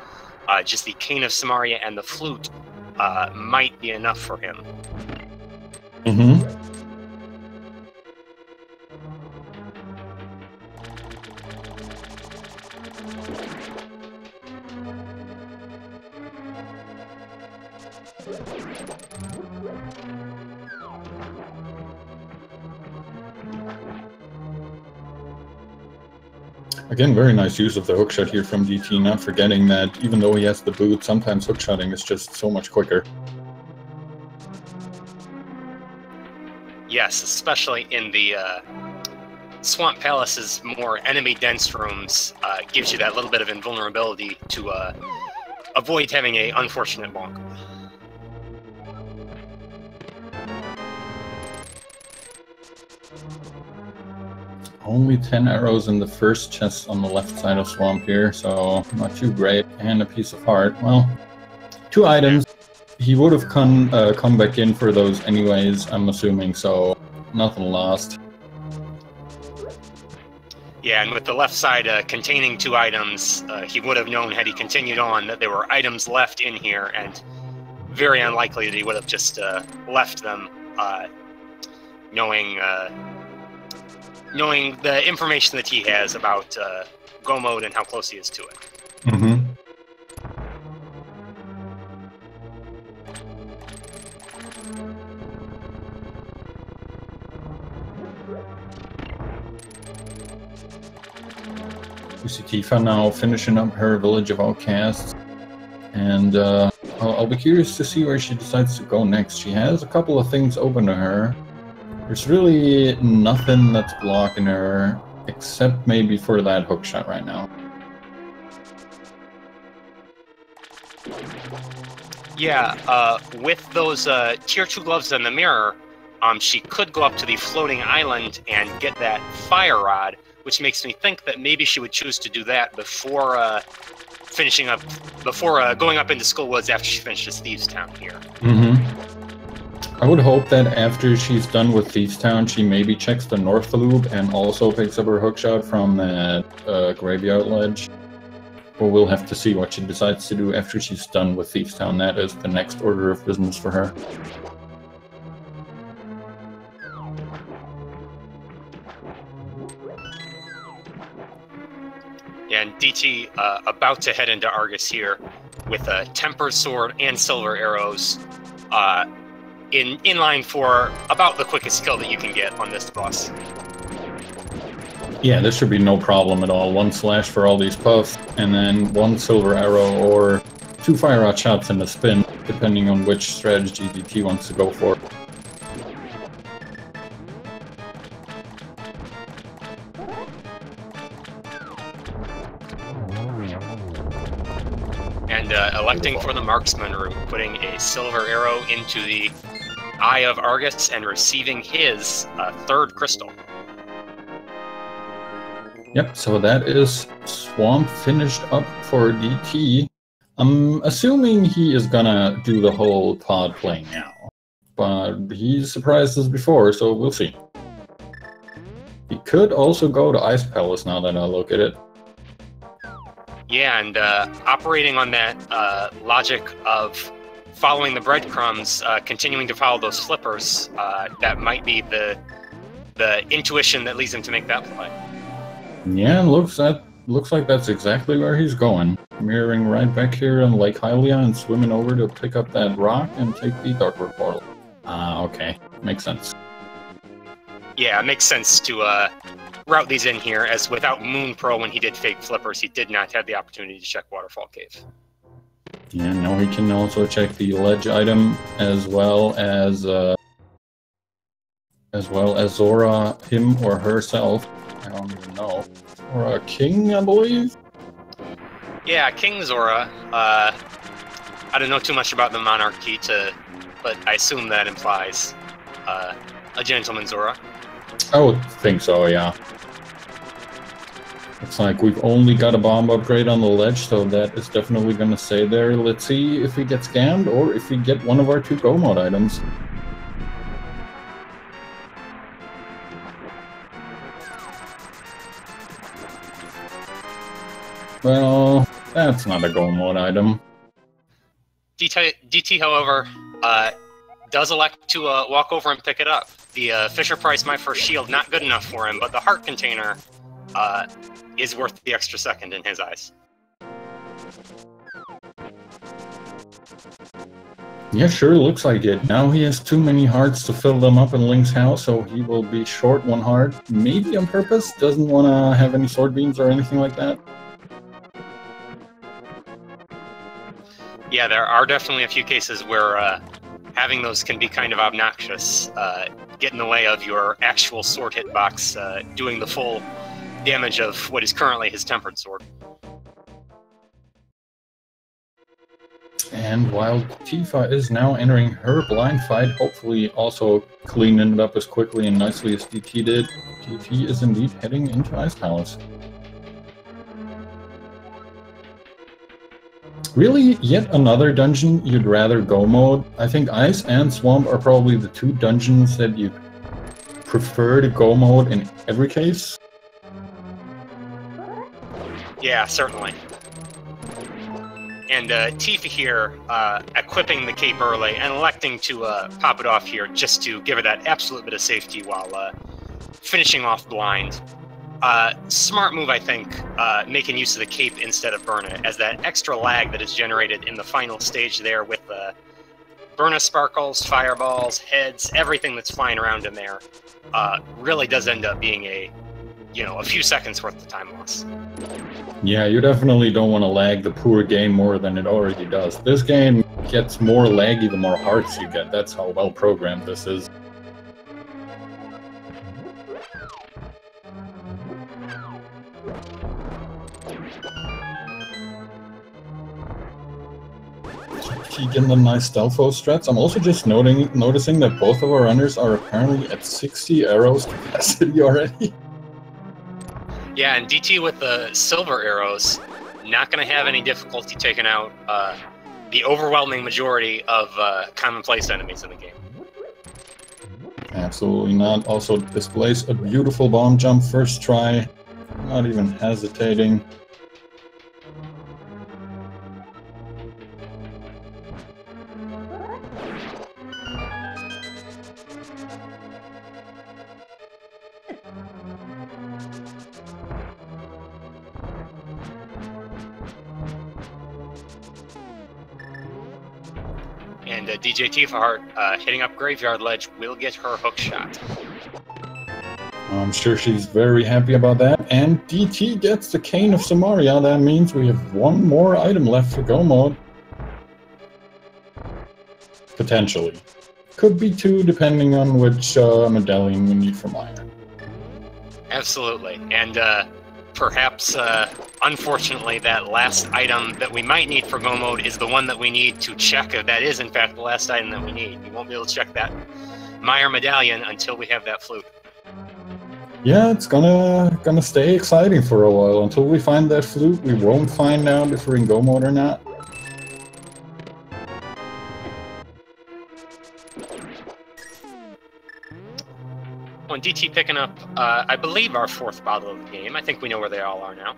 just the Cane of Samaria and the flute might be enough for him. Mm-hmm. Again, very nice use of the hookshot here from DT, not forgetting that even though he has the boot, sometimes hookshotting is just so much quicker. Yes, especially in the Swamp Palace's more enemy-dense rooms, gives you that little bit of invulnerability to avoid having a unfortunate bonk. Only 10 arrows in the first chest on the left side of Swamp here, so not too great. And a piece of heart. Well, 2 items. He would have come back in for those anyways, I'm assuming, so nothing lost. Yeah, and with the left side containing 2 items, he would have known had he continued on that there were items left in here, and very unlikely that he would have just left them, knowing knowing the information that he has about go mode and how close he is to it. Mm-hmm. We see Tifa now finishing up her Village of Outcasts, and I'll be curious to see where she decides to go next. She has a couple of things open to her. There's really nothing that's blocking her, except maybe for that hook shot right now. Yeah, with those Tier 2 gloves in the mirror, she could go up to the floating island and get that fire rod, which makes me think that maybe she would choose to do that before going up into Skullwoods after she finishes Thieves Town here. Mm-hmm. I would hope that after she's done with Thieves Town, she maybe checks the North Loop and also picks up her hookshot from that graveyard ledge. But we'll have to see what she decides to do after she's done with Thieves Town. That is the next order of business for her. And DT about to head into Argus here with a tempered sword and silver arrows in line for about the quickest kill that you can get on this boss. Yeah, this should be no problem at all. One slash for all these puffs, and then one silver arrow or two fire rod shots in the spin, depending on which strategy DT wants to go for. And electing for the marksman route, putting a silver arrow into the eye of Argus and receiving his third crystal. Yep, so that is Swamp finished up for DT. I'm assuming he is gonna do the whole pod play now, but he's surprised us before, so we'll see. He could also go to Ice Palace now that I look at it. Yeah, and operating on that logic of following the breadcrumbs, continuing to follow those flippers, that might be the intuition that leads him to make that play. Yeah, looks like that's exactly where he's going. Mirroring right back here on Lake Hylia and swimming over to pick up that rock and take the Darkwood portal. Okay. Makes sense. Yeah, it makes sense to route these in here, as without Moon Pro when he did fake flippers, he did not have the opportunity to check Waterfall Cave. Yeah, now he can also check the ledge item as well as Zora, him or herself. I don't even know. Or a king, I believe? Yeah, King Zora. I don't know too much about the monarchy, but I assume that implies a gentleman Zora. I would think so, yeah. Looks like we've only got a bomb upgrade on the ledge, so that is definitely going to stay there. Let's see if we get scammed or if we get one of our two Go Mode items. Well, that's not a Go Mode item. DT, however, does elect to walk over and pick it up. The Fisher Price My First Shield, not good enough for him, but the heart container is worth the extra second in his eyes. Yeah, sure looks like it. Now he has too many hearts to fill them up in Link's house, so he will be short one heart. Maybe on purpose, doesn't want to have any sword beams or anything like that. Yeah, there are definitely a few cases where having those can be kind of obnoxious. Get in the way of your actual sword hitbox, doing the full damage of what is currently his tempered sword. And while Tifa is now entering her blind fight, hopefully also cleaning it up as quickly and nicely as DT did, DT is indeed heading into Ice Palace. Really, yet another dungeon you'd rather Go Mode? I think Ice and Swamp are probably the two dungeons that you prefer to Go Mode in every case. Yeah, certainly. And Tifa here, equipping the cape early and electing to pop it off here just to give her that absolute bit of safety while finishing off blind. Smart move, I think, making use of the cape instead of Burna, as that extra lag that is generated in the final stage there with the Burna sparkles, fireballs, heads, everything that's flying around in there, really does end up being a few seconds worth of time loss. Yeah, you definitely don't want to lag the poor game more than it already does. This game gets more laggy the more hearts you get. That's how well programmed this is. Getting the nice stealtho strats. I'm also just noticing that both of our runners are apparently at 60 arrows capacity already. Yeah, and DT with the silver arrows, not going to have any difficulty taking out the overwhelming majority of commonplace enemies in the game. Absolutely not. Also displays a beautiful bomb jump first try, not even hesitating. And djtifaheart hitting up Graveyard Ledge will get her hook shot. I'm sure she's very happy about that. And DT gets the Cane of Samaria. That means we have one more item left for Go Mode. Potentially. Could be two, depending on which medallion we need from Iron. Absolutely. And perhaps, unfortunately, that last item that we might need for Go Mode is the one that we need to check if that is, in fact, the last item that we need. We won't be able to check that Meyer medallion until we have that flute. Yeah, it's gonna stay exciting for a while. Until we find that flute, we won't find out if we're in Go Mode or not. When DT picking up, I believe, our fourth bottle of the game. I think we know where they all are now.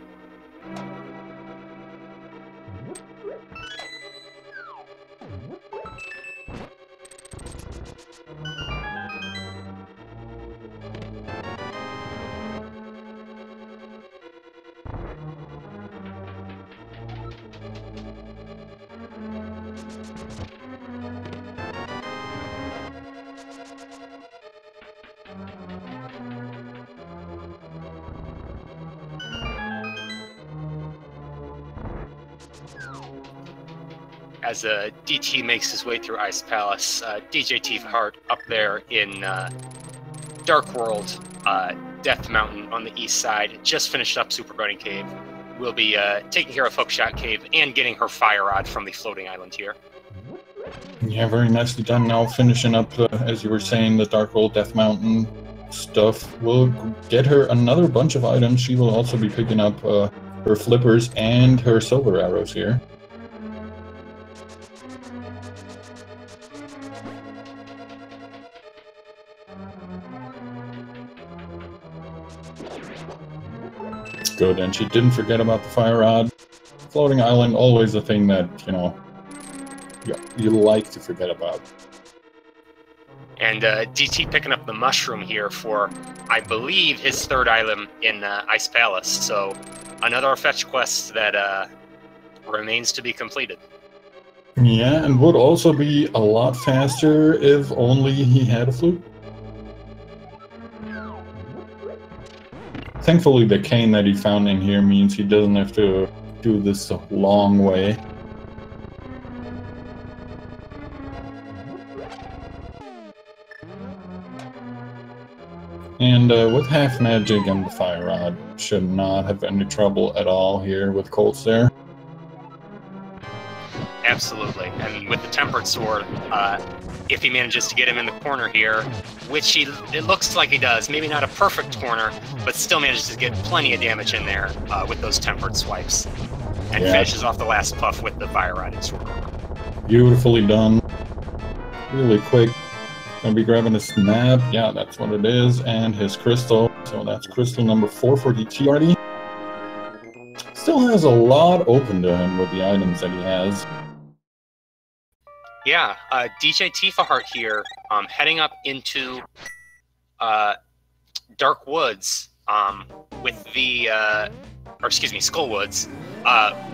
As DT makes his way through Ice Palace, djtifaheart up there in Dark World, Death Mountain on the east side, just finished up Super Burning Cave, will be taking care of Hookshot Cave and getting her Fire Rod from the floating island here. Yeah, very nicely done. Now finishing up, as you were saying, the Dark World Death Mountain stuff. We'll get her another bunch of items. She will also be picking up her flippers and her silver arrows here. Good, and she didn't forget about the Fire Rod. Floating island, always a thing that, you like to forget about. And DT picking up the mushroom here for, I believe, his third item in Ice Palace. So another fetch quest that remains to be completed. Yeah, and would also be a lot faster if only he had a flute. Thankfully, the cane that he found in here means he doesn't have to do this a long way. And with half magic and the Fire Rod, should not have any trouble at all here with Colts there. Absolutely. And with the Tempered Sword, if he manages to get him in the corner here, which it looks like he does, maybe not a perfect corner, but still manages to get plenty of damage in there with those Tempered swipes. And finishes off the last puff with the Fire Rod and Sword. Beautifully done. Really quick. Gonna be grabbing his snap. Yeah, that's what it is. And his crystal. So that's crystal number 4 for DT already. Still has a lot open to him with the items that he has. Yeah, djtifaheart here, heading up into Dark Woods with the, or excuse me, Skull Woods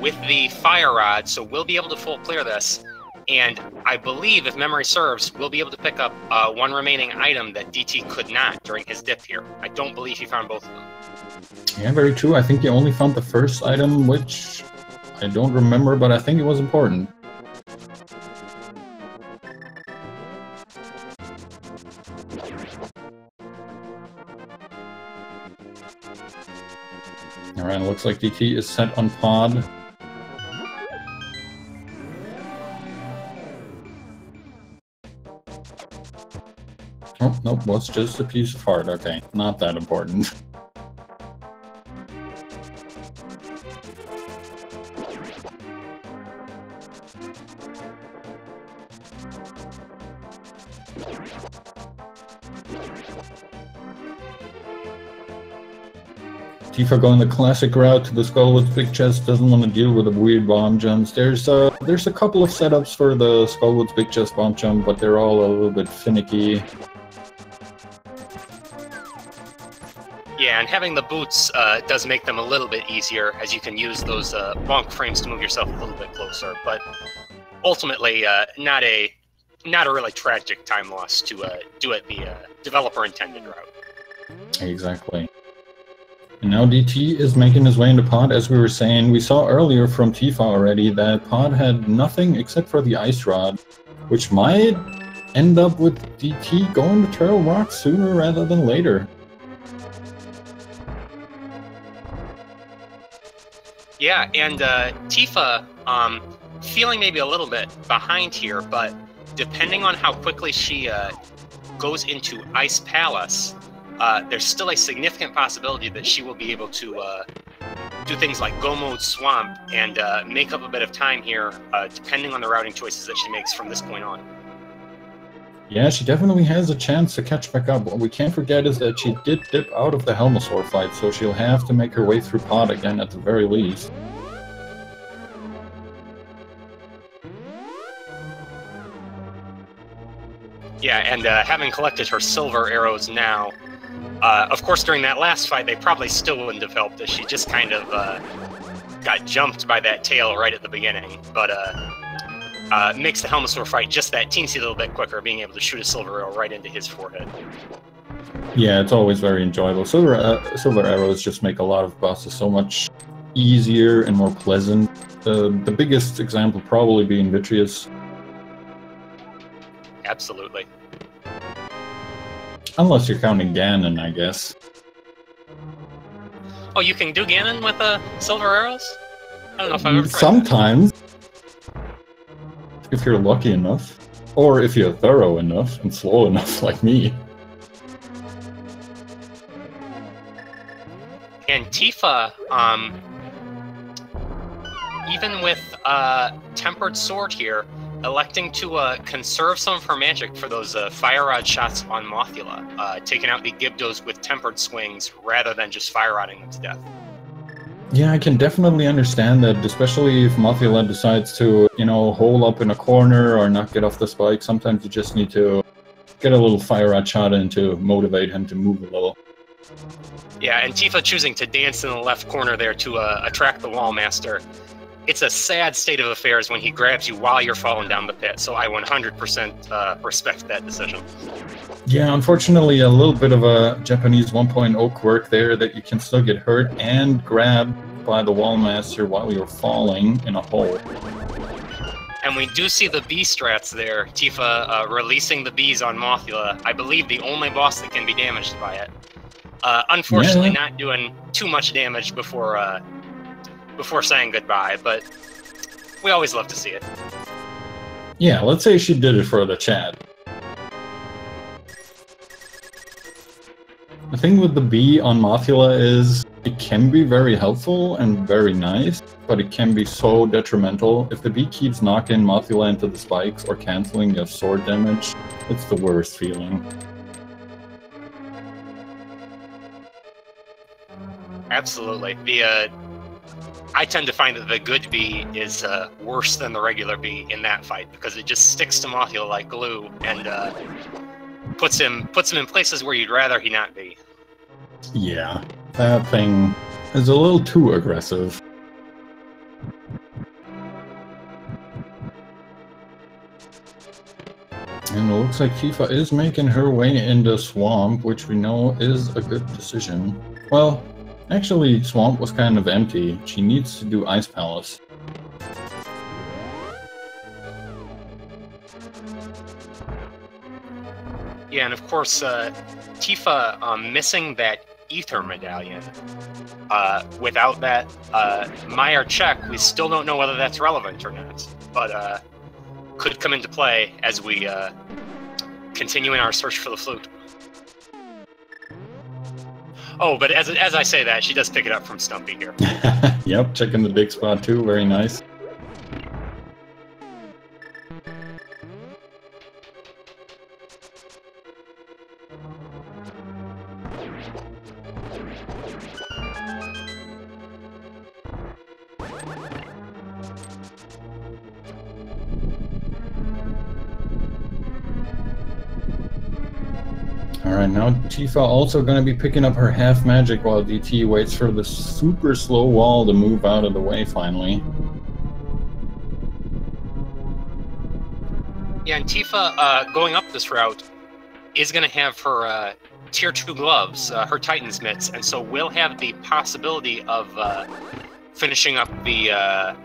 with the Fire Rod, so we'll be able to full clear this. And I believe, if memory serves, we'll be able to pick up one remaining item that DT could not during his dip here. I don't believe he found both of them. Yeah, very true. I think you only found the first item, which I don't remember, but I think it was important. Alright, looks like DT is set on pod. Oh, nope, was just a piece of heart. Okay, not that important. Tifa going the classic route to the Skullwood's big chest, doesn't want to deal with the weird bomb jumps. There's a couple of setups for the Skullwood's big chest bomb jump, but they're all a little bit finicky. Yeah, and having the boots does make them a little bit easier, as you can use those bonk frames to move yourself a little bit closer. But ultimately, not a really tragic time loss to do it the developer intended route. Exactly. And now DT is making his way into pod. As we were saying, we saw earlier from Tifa already that pod had nothing except for the ice rod, which might end up with DT going to Turtle Rock sooner rather than later. Yeah, and Tifa feeling maybe a little bit behind here, but depending on how quickly she goes into Ice Palace, there's still a significant possibility that she will be able to do things like Go Mode Swamp and make up a bit of time here, depending on the routing choices that she makes from this point on. Yeah, she definitely has a chance to catch back up. What we can't forget is that she did dip out of the Helmosaur fight, so she'll have to make her way through pod again at the very least. Yeah, and having collected her silver arrows now, of course during that last fight they probably still wouldn't have helped as she just kind of got jumped by that tail right at the beginning, but makes the Helmosaur fight just that teensy little bit quicker, being able to shoot a silver arrow right into his forehead. Yeah, it's always very enjoyable. Silver arrows just make a lot of bosses so much easier and more pleasant. The biggest example probably being Vitreous. Absolutely. Unless you're counting Ganon, I guess. Oh, you can do Ganon with silver arrows? I don't know if I've ever tried Sometimes. If you're lucky enough. Or if you're thorough enough and slow enough like me. And Tifa, even with Tempered Sword here, electing to conserve some of her magic for those Fire Rod shots on Mothula, taking out the Gyptos with Tempered Swings rather than just Fire Rodding them to death. Yeah, I can definitely understand that, especially if Mothula decides to, hole up in a corner or not get off the spike. Sometimes you just need to get a little Fire Rod shot in to motivate him to move a little. Yeah, and Tifa choosing to dance in the left corner there to attract the Wallmaster. It's a sad state of affairs when he grabs you while you're falling down the pit, so I 100% respect that decision. Yeah, unfortunately, a little bit of a Japanese 1.0 quirk there that you can still get hurt and grabbed by the Wallmaster while you're falling in a hole. And we do see the bee strats there. Tifa releasing the bees on Mothula. I believe the only boss that can be damaged by it. Unfortunately, not doing too much damage before saying goodbye, but we always love to see it. Yeah, let's say she did it for the chat. The thing with the bee on Mothula is it can be very helpful and very nice, but it can be so detrimental. If the bee keeps knocking Mothula into the spikes or canceling your sword damage, it's the worst feeling. Absolutely. I tend to find that the good bee is worse than the regular bee in that fight because it just sticks to Mothula like glue and puts him in places where you'd rather he not be. Yeah, that thing is a little too aggressive. And it looks like Tifa is making her way into Swamp, which we know is a good decision. Well, actually, Swamp was kind of empty. She needs to do Ice Palace. Yeah, and of course, Tifa missing that Ether Medallion. Without that Meyer check, we still don't know whether that's relevant or not. But could come into play as we continue in our search for the flute. Oh, but as I say that, she does pick it up from Stumpy here. Yep, checking the big spot too, very nice. Alright, now Tifa also going to be picking up her half magic while DT waits for the super slow wall to move out of the way finally. Yeah, and Tifa, going up this route, is going to have her Tier 2 gloves, her Titan's mitts, and so we'll have the possibility of finishing up the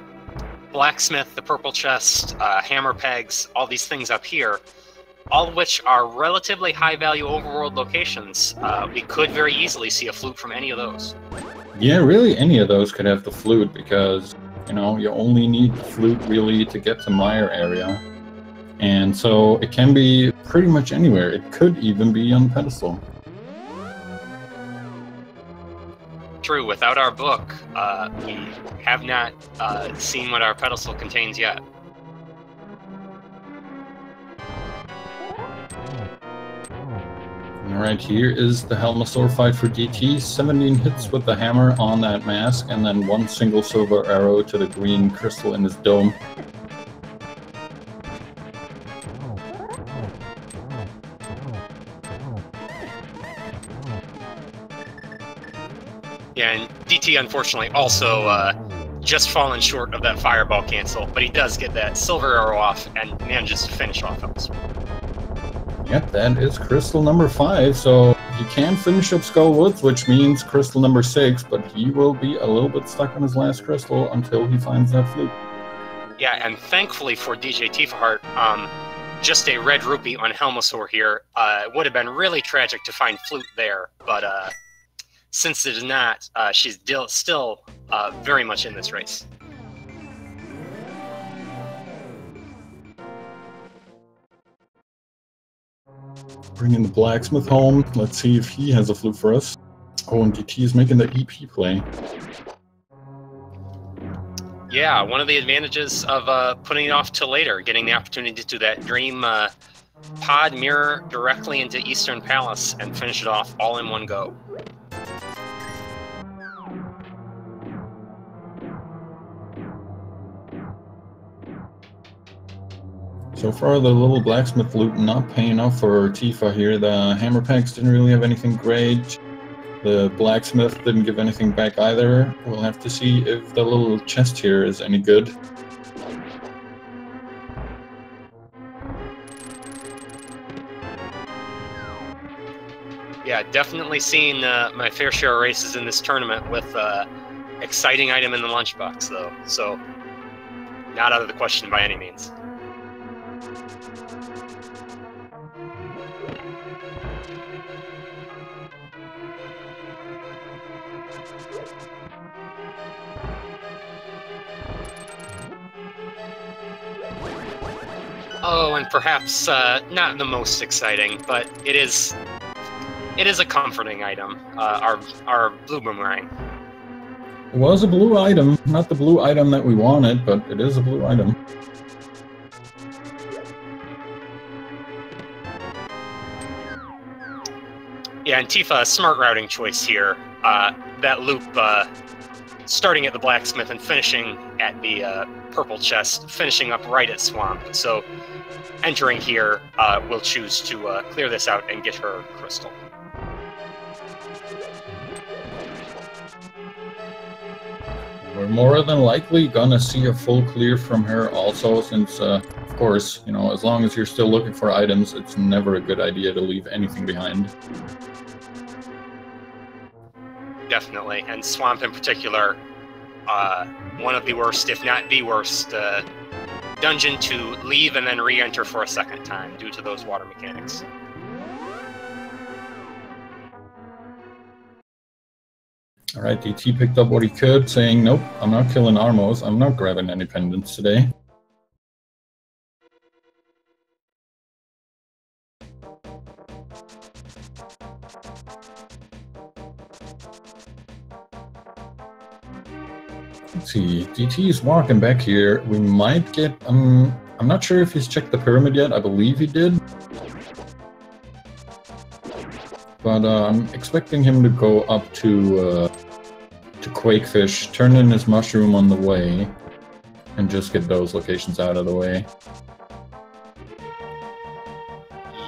blacksmith, the purple chest, hammer pegs, all these things up here, all of which are relatively high-value overworld locations. We could very easily see a flute from any of those. Yeah, really any of those could have the flute because, you know, you only need the flute really to get to Meyer area. And so it can be pretty much anywhere. It could even be on the pedestal. True, without our book, we have not seen what our pedestal contains yet. Alright, here is the Helmasaur fight for DT. 17 hits with the hammer on that mask, and then one single silver arrow to the green crystal in his dome. Yeah, and DT unfortunately also just fallen short of that fireball cancel, but he does get that silver arrow off and manages to finish off Helmasaur. Yep, that is crystal number 5, so he can finish up Skull Woods, which means crystal number 6, but he will be a little bit stuck on his last crystal until he finds that flute. Yeah, and thankfully for DJ Tifaheart, just a red rupee on Helmasaur here. It would have been really tragic to find flute there, but since it is not, she's still very much in this race. Bringing the blacksmith home. Let's see if he has a flute for us. Oh, and DT is making the EP play. Yeah, one of the advantages of putting it off till later, getting the opportunity to do that dream pod mirror directly into Eastern Palace and finish it off all in one go. So far, the little blacksmith loot not paying off for Tifa here. The hammer packs didn't really have anything great. The blacksmith didn't give anything back either. We'll have to see if the little chest here is any good. Yeah, definitely seen my fair share of races in this tournament with exciting item in the lunchbox, though. So, not out of the question by any means. Oh, and perhaps not the most exciting, but it is a comforting item. Our blue boomerang. It was a blue item, not the blue item that we wanted, but it is a blue item. Yeah, and Tifa, smart routing choice here. That loop starting at the blacksmith and finishing at the purple chest, finishing up right at Swamp. So entering here, we'll choose to clear this out and get her crystal. we're more than likely gonna see a full clear from her also, since, of course, you know, as long as you're still looking for items, it's never a good idea to leave anything behind. Definitely, and Swamp in particular, one of the worst, if not the worst, dungeon to leave and then re-enter for a second time due to those water mechanics. Alright, DT picked up what he could, saying, nope, I'm not killing Armos, I'm not grabbing any pendants today. Let's see, DT is walking back here. We might get, I'm not sure if he's checked the pyramid yet, I believe he did. But I'm expecting him to go up to Quakefish, turn in his mushroom on the way, and just get those locations out of the way.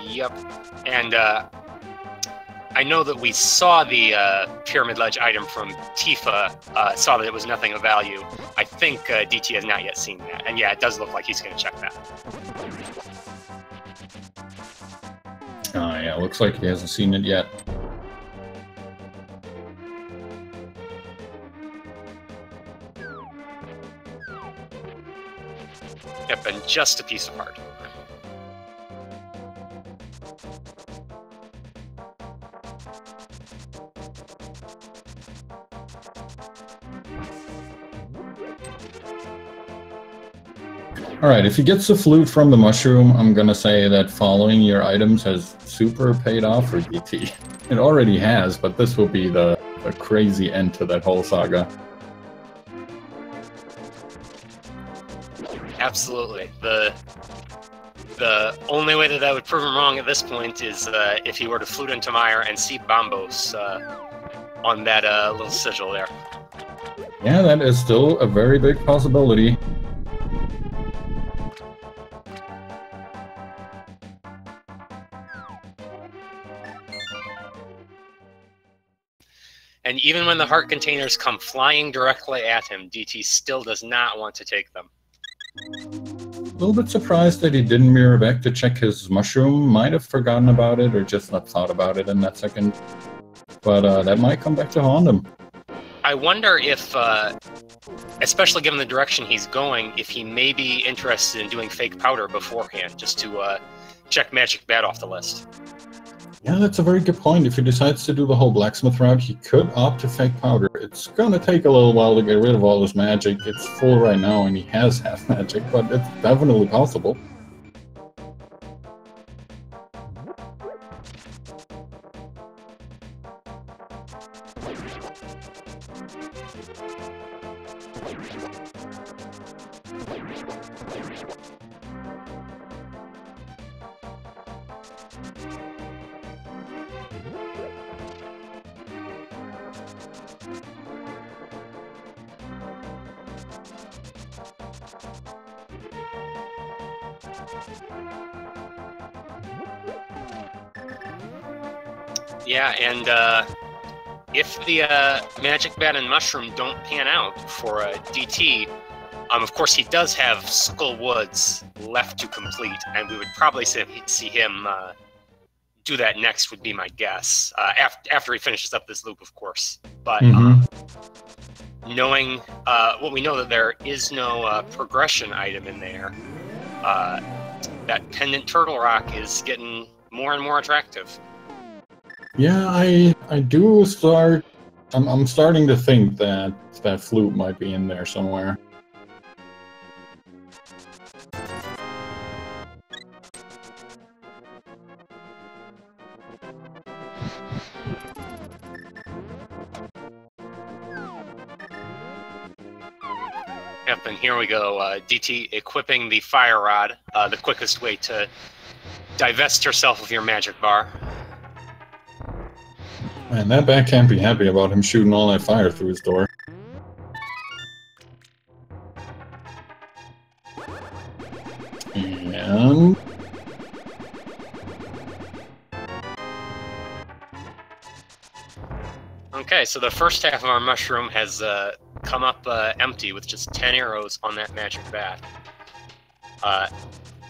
Yep, and I know that we saw the Pyramid Ledge item from Tifa, saw that it was nothing of value. I think DT has not yet seen that, and yeah, it does look like he's going to check that. Yeah, looks like he hasn't seen it yet. Yep, and just a piece of heart. Alright, if he gets the flute from the mushroom, I'm gonna say that following your items has super paid off for DT. It already has, but this will be the crazy end to that whole saga. Absolutely. The only way that would prove him wrong at this point is if he were to flute into Mire and see Bombos on that little sigil there. Yeah, that is still a very big possibility. And even when the heart containers come flying directly at him, DT still does not want to take them. A little bit surprised that he didn't mirror back to check his mushroom. Might have forgotten about it or just not thought about it in that second. But that might come back to haunt him. I wonder if, especially given the direction he's going, if he may be interested in doing fake powder beforehand, just to check Magic Bat off the list. Yeah, that's a very good point. If he decides to do the whole blacksmith route, he could opt to fake powder. It's gonna take a little while to get rid of all his magic. It's full right now and he has half magic, but it's definitely possible. Yeah, and if the Magic Bat and Mushroom don't pan out for DT, of course he does have Skull Woods left to complete, and we would probably see him do that next, would be my guess, after he finishes up this loop, of course. But knowing what we know, that there is no progression item in there, that Pendant Turtle Rock is getting more and more attractive. Yeah, I do start. I'm starting to think that that flute might be in there somewhere. Yep, and here we go. DT equipping the Fire Rod, the quickest way to divest yourself of your magic bar. Man, that bat can't be happy about him shooting all that fire through his door. And... okay, so the first half of our mushroom has come up empty with just 10 arrows on that magic bat.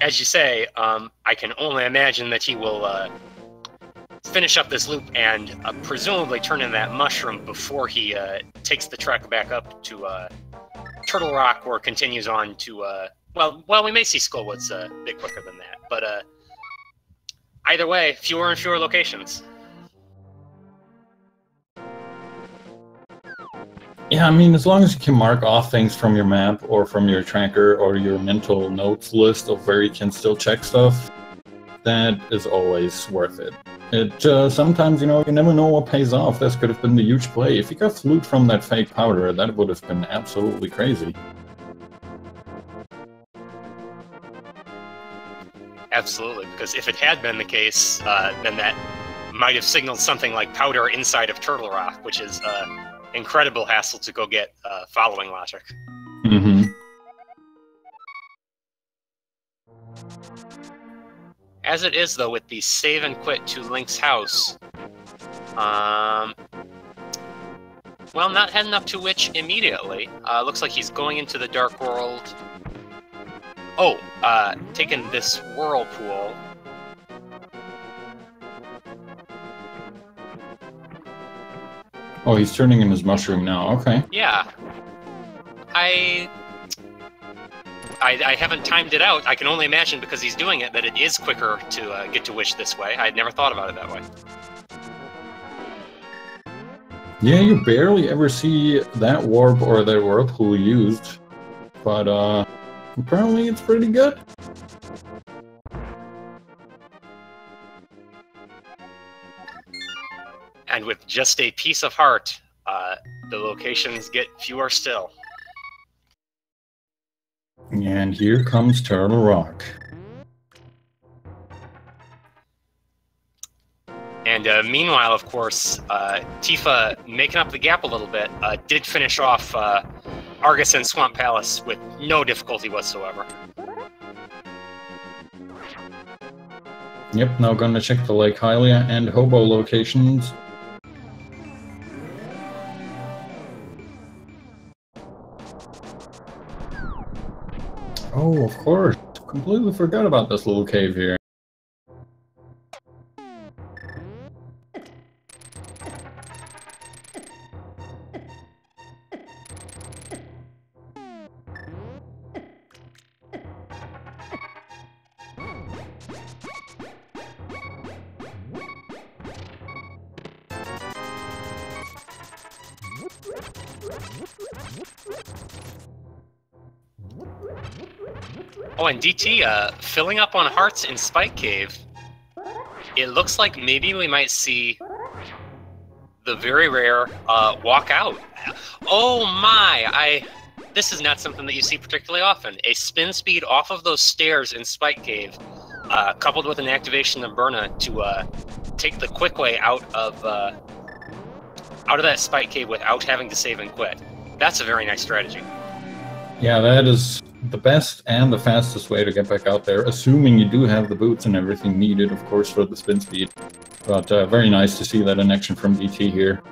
As you say, I can only imagine that he will finish up this loop and presumably turn in that mushroom before he takes the trek back up to Turtle Rock or continues on to, well, we may see Skullwoods a bit quicker than that, but either way, fewer and fewer locations. Yeah, I mean, as long as you can mark off things from your map or from your tracker or your mental notes list of where you can still check stuff, that is always worth it. Sometimes, you know, you never know what pays off. This could have been the huge play. If you got loot from that fake powder, that would have been absolutely crazy. Absolutely, because if it had been the case, then that might have signaled something like powder inside of Turtle Rock, which is incredible hassle to go get following logic. Mm-hmm. As it is, though, with the save and quit to Link's house, well, not heading up to Witch immediately. Looks like he's going into the Dark World. Oh, taking this Whirlpool. Oh, he's turning in his mushroom now. Okay. Yeah. I haven't timed it out. I can only imagine, because he's doing it, that it is quicker to get to Wish this way. I'd never thought about it that way. Yeah, you barely ever see that warp or that whirlpool used, but apparently it's pretty good. And with just a piece of heart, the locations get fewer still. And here comes Turtle Rock. And meanwhile, of course, Tifa, making up the gap a little bit, did finish off Argus and Swamp Palace with no difficulty whatsoever. Yep, now gonna check the Lake Hylia and Hobo locations. Oh, of course. Completely forgot about this little cave here. Oh, and DT, filling up on hearts in Spike Cave, it looks like maybe we might see the very rare walk out. Oh my, this is not something that you see particularly often. A spin speed off of those stairs in Spike Cave, coupled with an activation of Burna to take the quick way out of that Spike Cave without having to save and quit. That's a very nice strategy. Yeah, that is the best and the fastest way to get back out there, assuming you do have the boots and everything needed, of course, for the spin speed. But very nice to see that in action from DT here.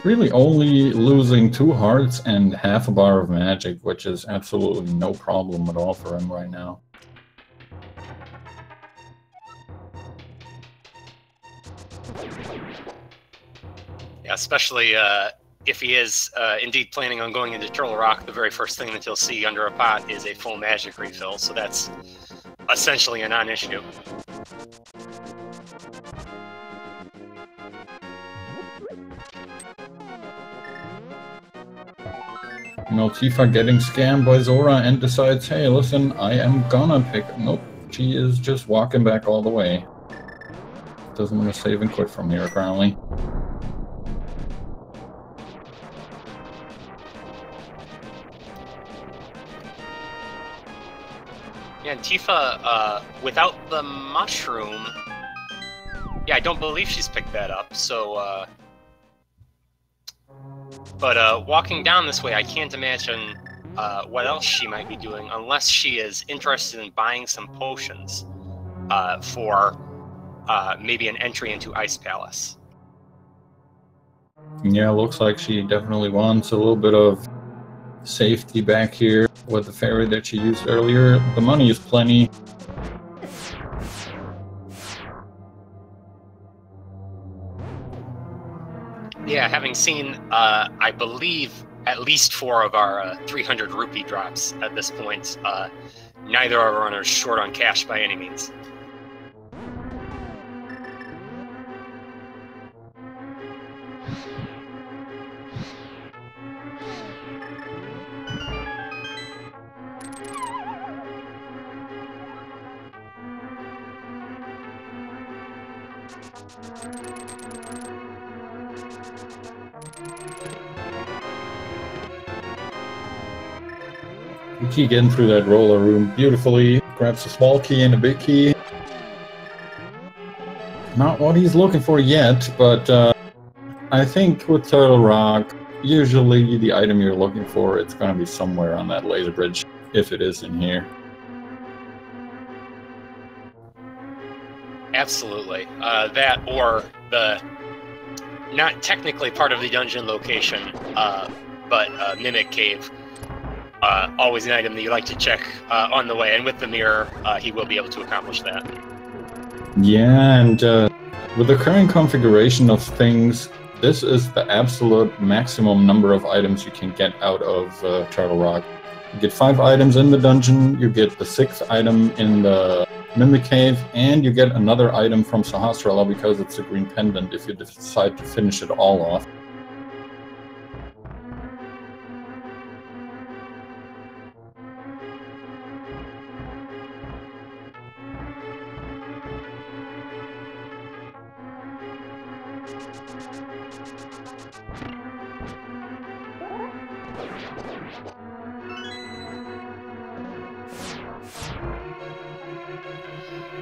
Really only losing 2 hearts and half a bar of magic, which is absolutely no problem at all for him right now. Yeah, especially if he is indeed planning on going into Turtle Rock, the very first thing that he'll see under a pot is a full magic refill, so that's essentially a non-issue. You know, Tifa getting scammed by Zora and decides, hey, listen, I am gonna pick... Nope, she is just walking back all the way. Doesn't want to save and quit from here, apparently. Yeah, and Tifa, without the mushroom... Yeah, I don't believe she's picked that up, so, But walking down this way, I can't imagine what else she might be doing, unless she is interested in buying some potions for maybe an entry into Ice Palace. Yeah, looks like she definitely wants a little bit of safety back here with the fairy that she used earlier. The money is plenty. Yeah, having seen, I believe, at least 4 of our 300 rupee drops at this point, neither of our runners short on cash by any means. Key getting through that roller room beautifully. Grabs a small key and a big key. Not what he's looking for yet, but I think with Turtle Rock, usually the item you're looking for, it's going to be somewhere on that laser bridge, if it is in here. Absolutely. That or the, not technically part of the dungeon location, but Mimic Cave. Always an item that you like to check on the way, and with the mirror, he will be able to accomplish that. Yeah, and with the current configuration of things, this is the absolute maximum number of items you can get out of Turtle Rock. You get 5 items in the dungeon, you get the 6th item in the Mimic Cave, and you get another item from Sahasrara because it's a green pendant if you decide to finish it all off.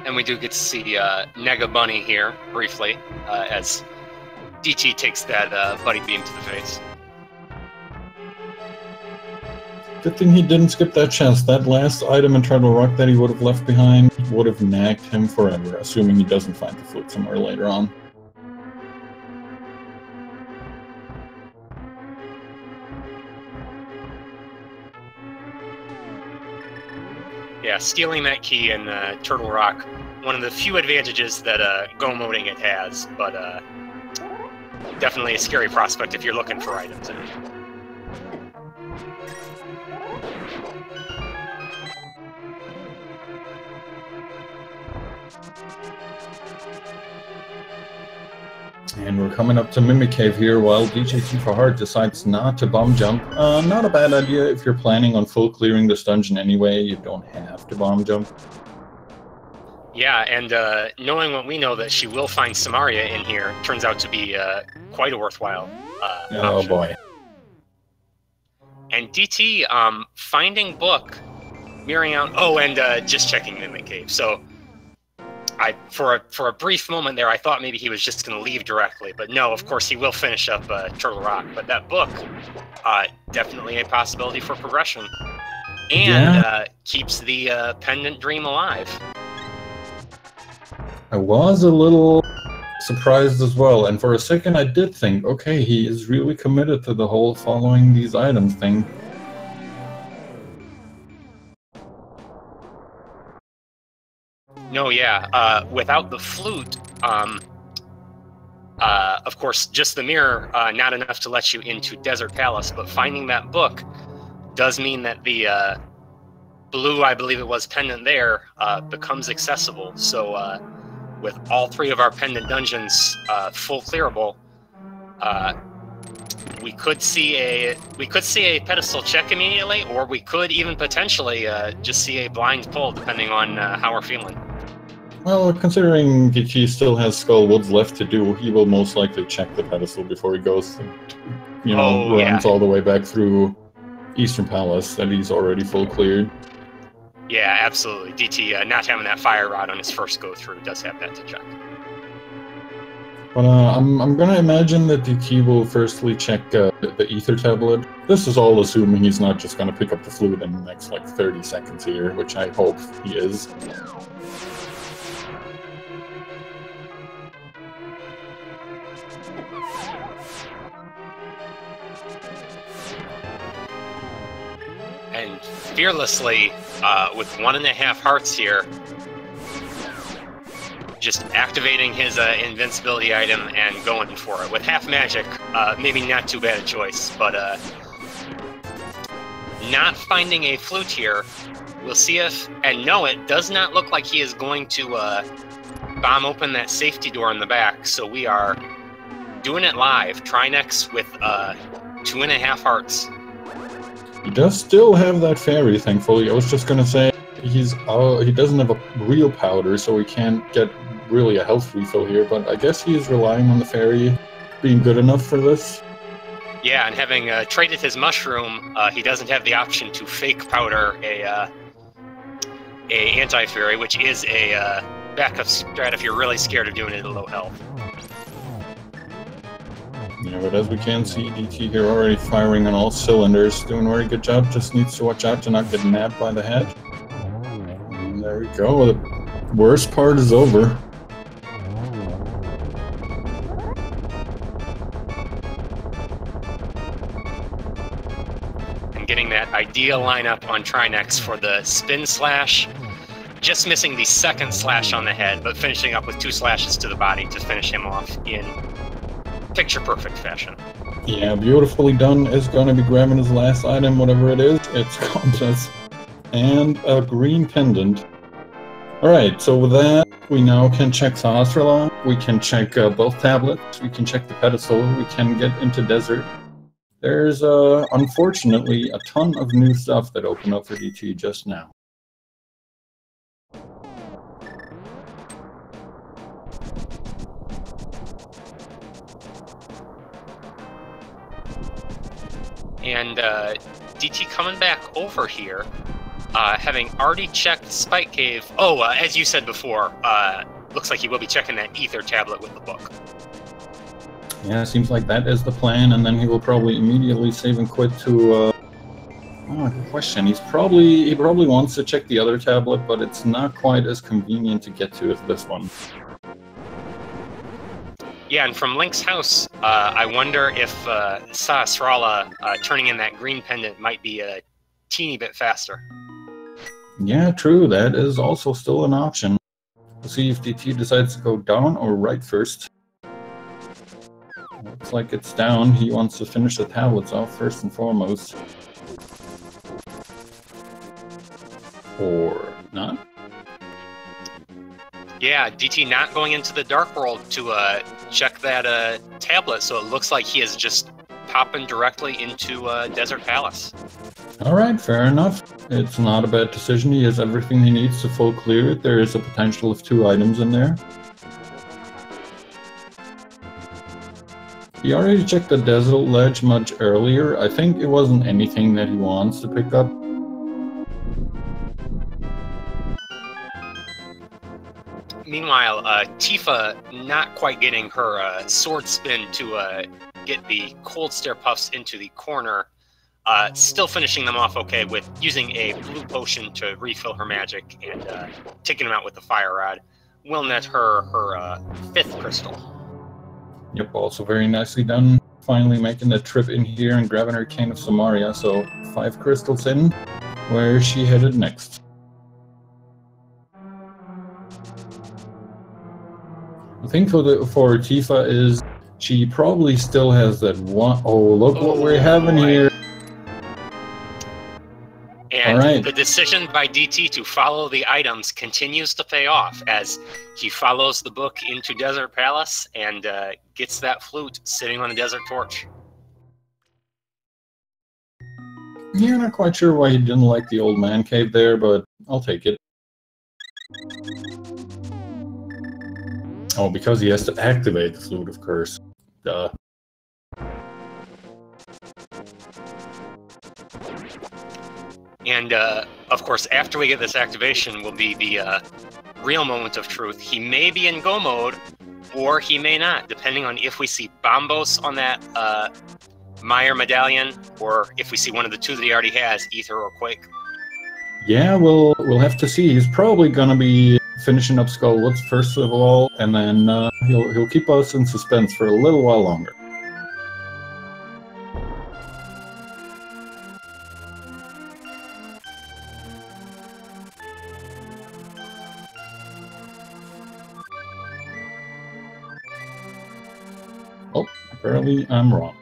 And we do get to see Nega Bunny here, briefly, as DT takes that Buddy Beam to the face. Good thing he didn't skip that chance. That last item in Turtle Rock that he would have left behind would have nagged him forever, assuming he doesn't find the flute somewhere later on. Yeah, stealing that key in Turtle Rock, one of the few advantages that go-moding it has, but definitely a scary prospect if you're looking for items in it. And we're coming up to Mimic Cave here while djtifaheart decides not to bomb jump. Not a bad idea if you're planning on full clearing this dungeon anyway. You don't have to bomb jump. Yeah, and knowing what we know that she will find Samaria in here turns out to be quite a worthwhile oh option. Boy. And DT finding book, mirroring out. Oh, and just checking Mimic Cave. So for a brief moment there, I thought maybe he was just going to leave directly, but no. Of course, he will finish up Turtle Rock. But that book, definitely a possibility for progression, and keeps the pendant dream alive. I was a little surprised as well, and for a second I did think, okay, he is really committed to the whole following these items thing. No, yeah. Without the flute, of course, just the mirror, not enough to let you into Desert Palace, but finding that book does mean that the blue, I believe it was, pendant there becomes accessible. So with all 3 of our pendant dungeons full clearable, we could see a pedestal check immediately, or we could even potentially just see a blind pull, depending on how we're feeling. Well, considering he still has Skull Woods left to do, he will most likely check the pedestal before he goes, runs all the way back through Eastern Palace that he's already full cleared. Yeah, absolutely. DT not having that fire rod on his first go through does have that to check. But I'm gonna imagine that DT will firstly check the ether tablet. This is all assuming he's not just gonna pick up the flute in the next 30 seconds here, which I hope he is. fearlessly with 1.5 hearts here. Just activating his invincibility item and going for it. With half magic, maybe not too bad a choice, but not finding a flute here. We'll see if, and no, it does not look like he is going to bomb open that safety door in the back, so we are doing it live. Trinex with 2.5 hearts. He does still have that fairy, thankfully. I was just gonna say, he doesn't have a real powder, so he can't get really a health refill here, but I guess he is relying on the fairy being good enough for this. Yeah, and having traded his mushroom, he doesn't have the option to fake powder a anti-fairy, which is a backup strat if you're really scared of doing it at low health. Yeah, but as we can see, DT here already firing on all cylinders, doing a very good job, just needs to watch out to not get nabbed by the head. And there we go, the worst part is over. And getting that ideal lineup on Trinex for the spin slash, just missing the second slash on the head, but finishing up with 2 slashes to the body to finish him off in picture-perfect fashion. Yeah, beautifully done. Is going to be grabbing his last item, whatever it is. It's Compass and a green pendant. Alright, so with that, we now can check Sahasrara, we can check both tablets, we can check the pedestal, we can get into Desert. There's, unfortunately, a ton of new stuff that opened up for DT just now. And DT coming back over here, having already checked Spike Cave. Oh, as you said before, looks like he will be checking that Ether tablet with the book. Yeah, seems like that is the plan, and then he will probably immediately save and quit to, oh, good question. He probably wants to check the other tablet, but it's not quite as convenient to get to as this one. Yeah, and from Link's house, I wonder if Sahasrara turning in that green pendant might be a teeny bit faster. Yeah, true. That is also still an option. We'll see if DT decides to go down or right first. Looks like it's down. He wants to finish the tablets off first and foremost. Or not. Yeah, DT not going into the Dark World to check that tablet, so it looks like he is just popping directly into Desert Palace. Alright, fair enough. It's not a bad decision. He has everything he needs to full clear it. There is a potential of 2 items in there. He already checked the Desert Ledge much earlier. I think it wasn't anything that he wants to pick up. Meanwhile, Tifa not quite getting her sword spin to get the cold stare puffs into the corner. Still finishing them off okay with using a blue potion to refill her magic and taking them out with the fire rod. Will net her 5th crystal. Yep, also very nicely done. Finally making the trip in here and grabbing her Cane of Samaria, so 5 crystals in. Where is she headed next? The thing for Tifa is she probably still has that one. Oh, look what we're having here. And the decision by DT to follow the items continues to pay off as he follows the book into Desert Palace and gets that flute sitting on a desert torch. Yeah, not quite sure why he didn't like the old man cave there, but I'll take it. Oh, because he has to activate the flute, of course. Duh. And, of course, after we get this activation will be the real moment of truth. He may be in go mode, or he may not, depending on if we see Bombos on that Meyer medallion, or if we see one of the 2 that he already has, Ether or Quake. Yeah, we'll have to see. He's probably gonna be finishing up Skullwoods first of all, and then he'll keep us in suspense for a little while longer. Apparently, I'm wrong.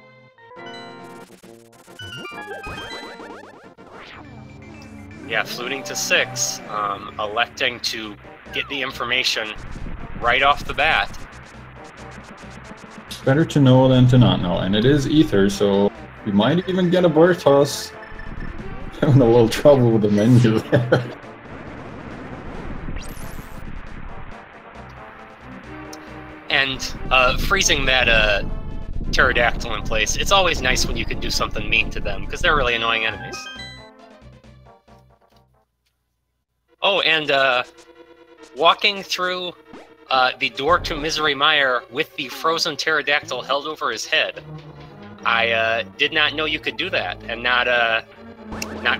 Yeah, fluting to 6, electing to get the information right off the bat. It's better to know than to not know, and it is Ether, so we might even get a bird toss. Having a little trouble with the menu there. And freezing that pterodactyl in place, it's always nice when you can do something mean to them, because they're really annoying enemies. Oh, and walking through the door to Misery Mire with the frozen pterodactyl held over his head. I did not know you could do that and not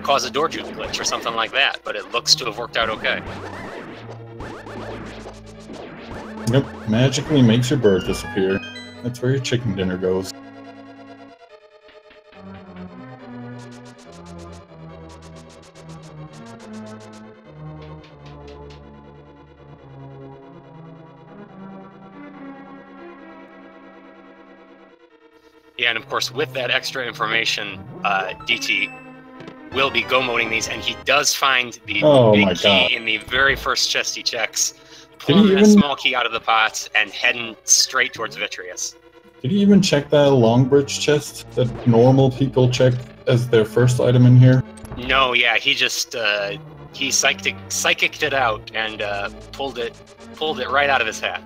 cause a door juke glitch or something like that, but it looks to have worked out okay. Yep, magically makes your bird disappear. That's where your chicken dinner goes. Yeah, and of course, with that extra information, DT will be go-moding these, and he does find the big key in the very first chest he checks, pulling that small key out of the pot and heading straight towards Vitreous. Did he even check that long bridge chest that normal people check as their first item in here? No, yeah, he just he psychicked it out and pulled it right out of his hat.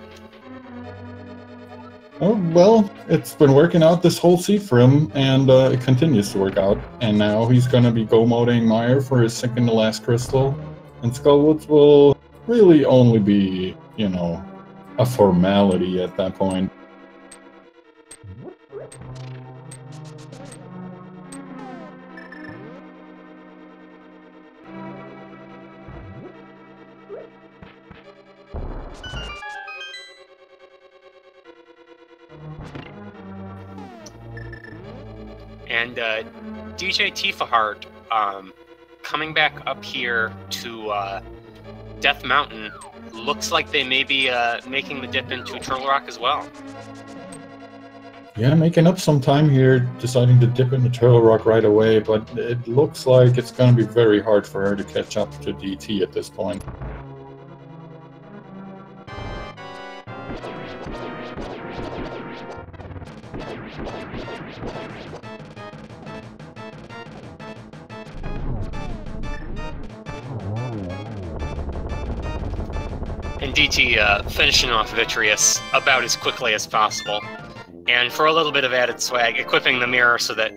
Oh, well, it's been working out this whole seat for him, and it continues to work out. And now he's going to be go-moding Mire for his second to last crystal. And Skullwoods will really only be, you know, a formality at that point. And djtifaheart coming back up here to Death Mountain, looks like they may be making the dip into Turtle Rock as well. Yeah, making up some time here, deciding to dip into Turtle Rock right away, but it looks like it's going to be very hard for her to catch up to DT at this point. And DT finishing off Vitreous about as quickly as possible. And for a little bit of added swag, equipping the mirror so that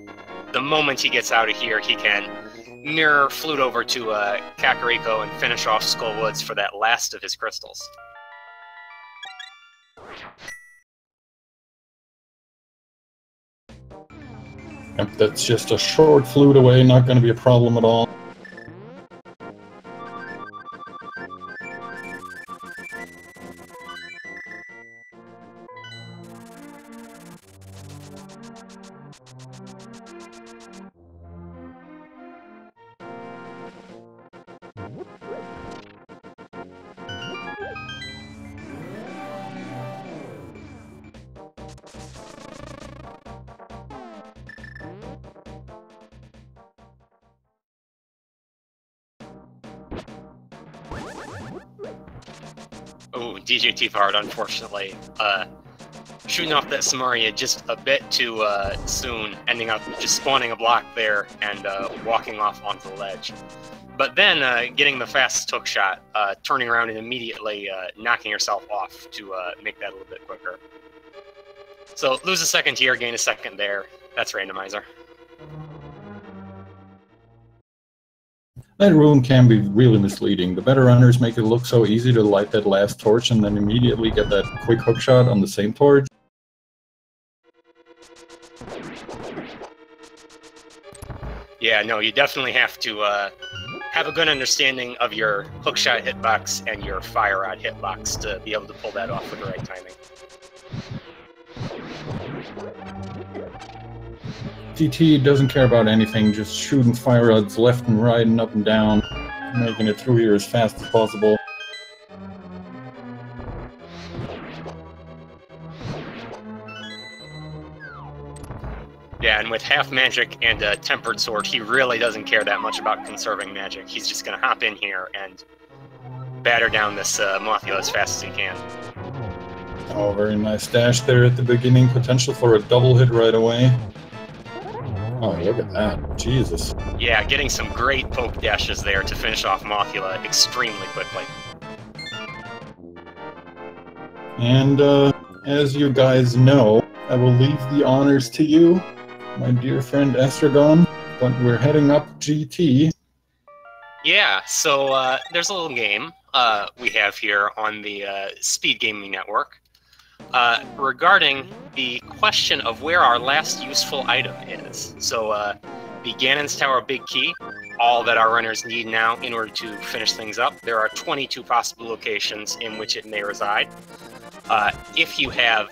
the moment he gets out of here, he can mirror flute over to Kakariko and finish off Skullwoods for that last of his crystals. Yep, that's just a short flute away, not going to be a problem at all. Oh, djtifaheart, unfortunately, shooting off that Samaria just a bit too soon, ending up just spawning a block there and walking off onto the ledge. But then getting the fast hook shot, turning around and immediately knocking herself off to make that a little bit quicker. So lose a second here, gain a second there. That's Randomizer. That rune can be really misleading. The better runners make it look so easy to light that last torch and then immediately get that quick hookshot on the same torch. Yeah, no, you definitely have to have a good understanding of your hookshot hitbox and your fire rod hitbox to be able to pull that off with the right timing. DT doesn't care about anything, just shooting fire rods left and right and up and down, making it through here as fast as possible. and with half magic and a tempered sword, he really doesn't care that much about conserving magic. He's just going to hop in here and batter down this Mothula as fast as he can. Oh, very nice dash there at the beginning. Potential for a double hit right away. Oh, look at that. Jesus. Yeah, getting some great poke dashes there to finish off Mothula extremely quickly. And as you guys know, I will leave the honors to you, my dear friend Estragon, but we're heading up GT. Yeah, so there's a little game we have here on the Speed Gaming Network regarding the question of where our last useful item is. So the Ganon's Tower Big Key, all that our runners need now in order to finish things up. There are 22 possible locations in which it may reside. If you have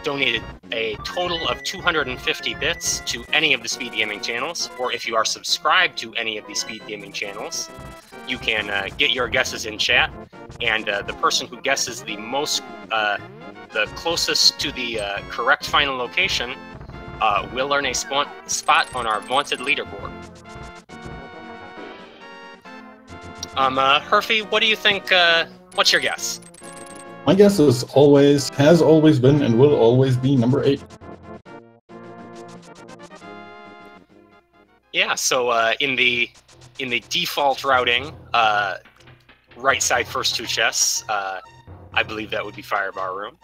donated a total of 250 bits to any of the Speed Gaming channels, or if you are subscribed to any of the Speed Gaming channels, you can get your guesses in chat, and the person who guesses the most, the closest to the correct final location will earn a spot on our vaunted leaderboard. Herfy, what do you think? What's your guess? My guess is has always been, and will always be number 8. Yeah, so in the default routing, right side first 2 chests, I believe that would be Firebar Room.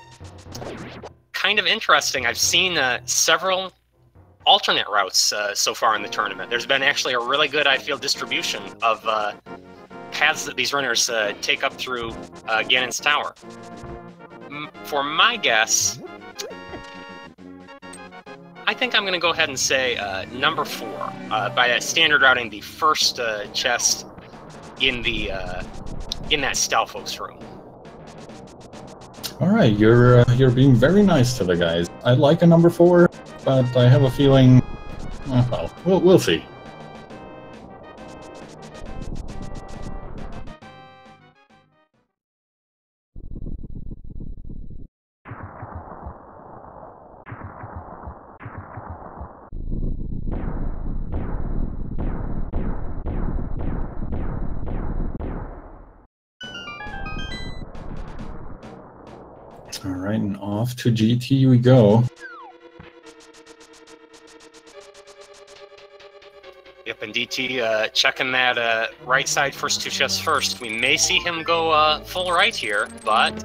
Kind of interesting, I've seen several alternate routes so far in the tournament. There's been actually a really good, I feel, distribution of paths that these runners take up through Ganon's Tower. For my guess, I think I'm going to go ahead and say number 4. By that standard routing, the first chest in the in that Stalfos room. All right, you're being very nice to the guys. I'd like a number 4, but I have a feeling. Well, we'll see. All right, and off to GT we go. Yep, and DT checking that right side first 2 chests first. We may see him go full right here, but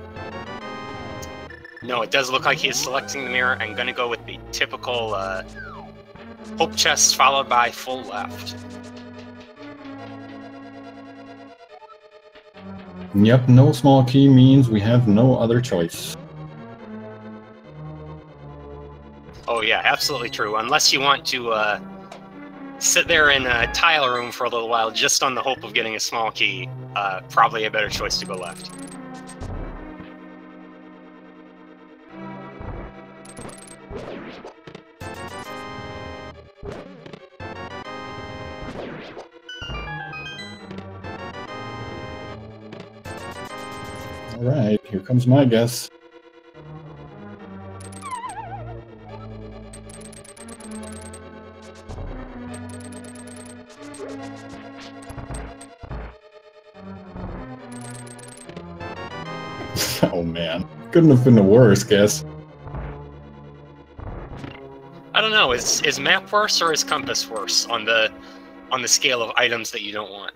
no, it does look like he is selecting the mirror and going to go with the typical hope chest followed by full left. Yep, no small key means we have no other choice. Oh yeah, absolutely true. Unless you want to sit there in a tile room for a little while just on the hope of getting a small key, probably a better choice to go left. All right, here comes my guess. Oh man, couldn't have been a worse guess. I don't know, is map worse or is compass worse on the scale of items that you don't want?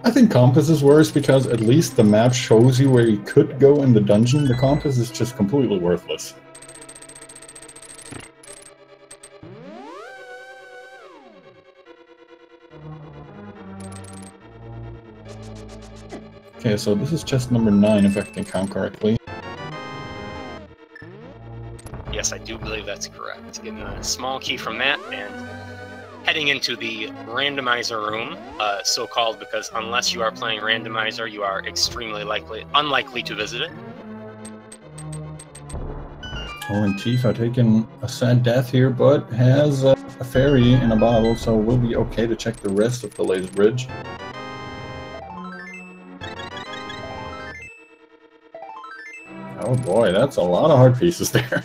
I think compass is worse because at least the map shows you where you could go in the dungeon. The compass is just completely worthless. Okay, so this is chest number 9 if I can count correctly. Yes, I do believe that's correct. Getting a small key from that and heading into the Randomizer room, so-called because unless you are playing Randomizer, you are extremely unlikely to visit it. Oh, and Tifa taking a sad death here, but has a fairy in a bottle, so we'll be okay to check the rest of the latest bridge. Oh boy, that's a lot of heart pieces there.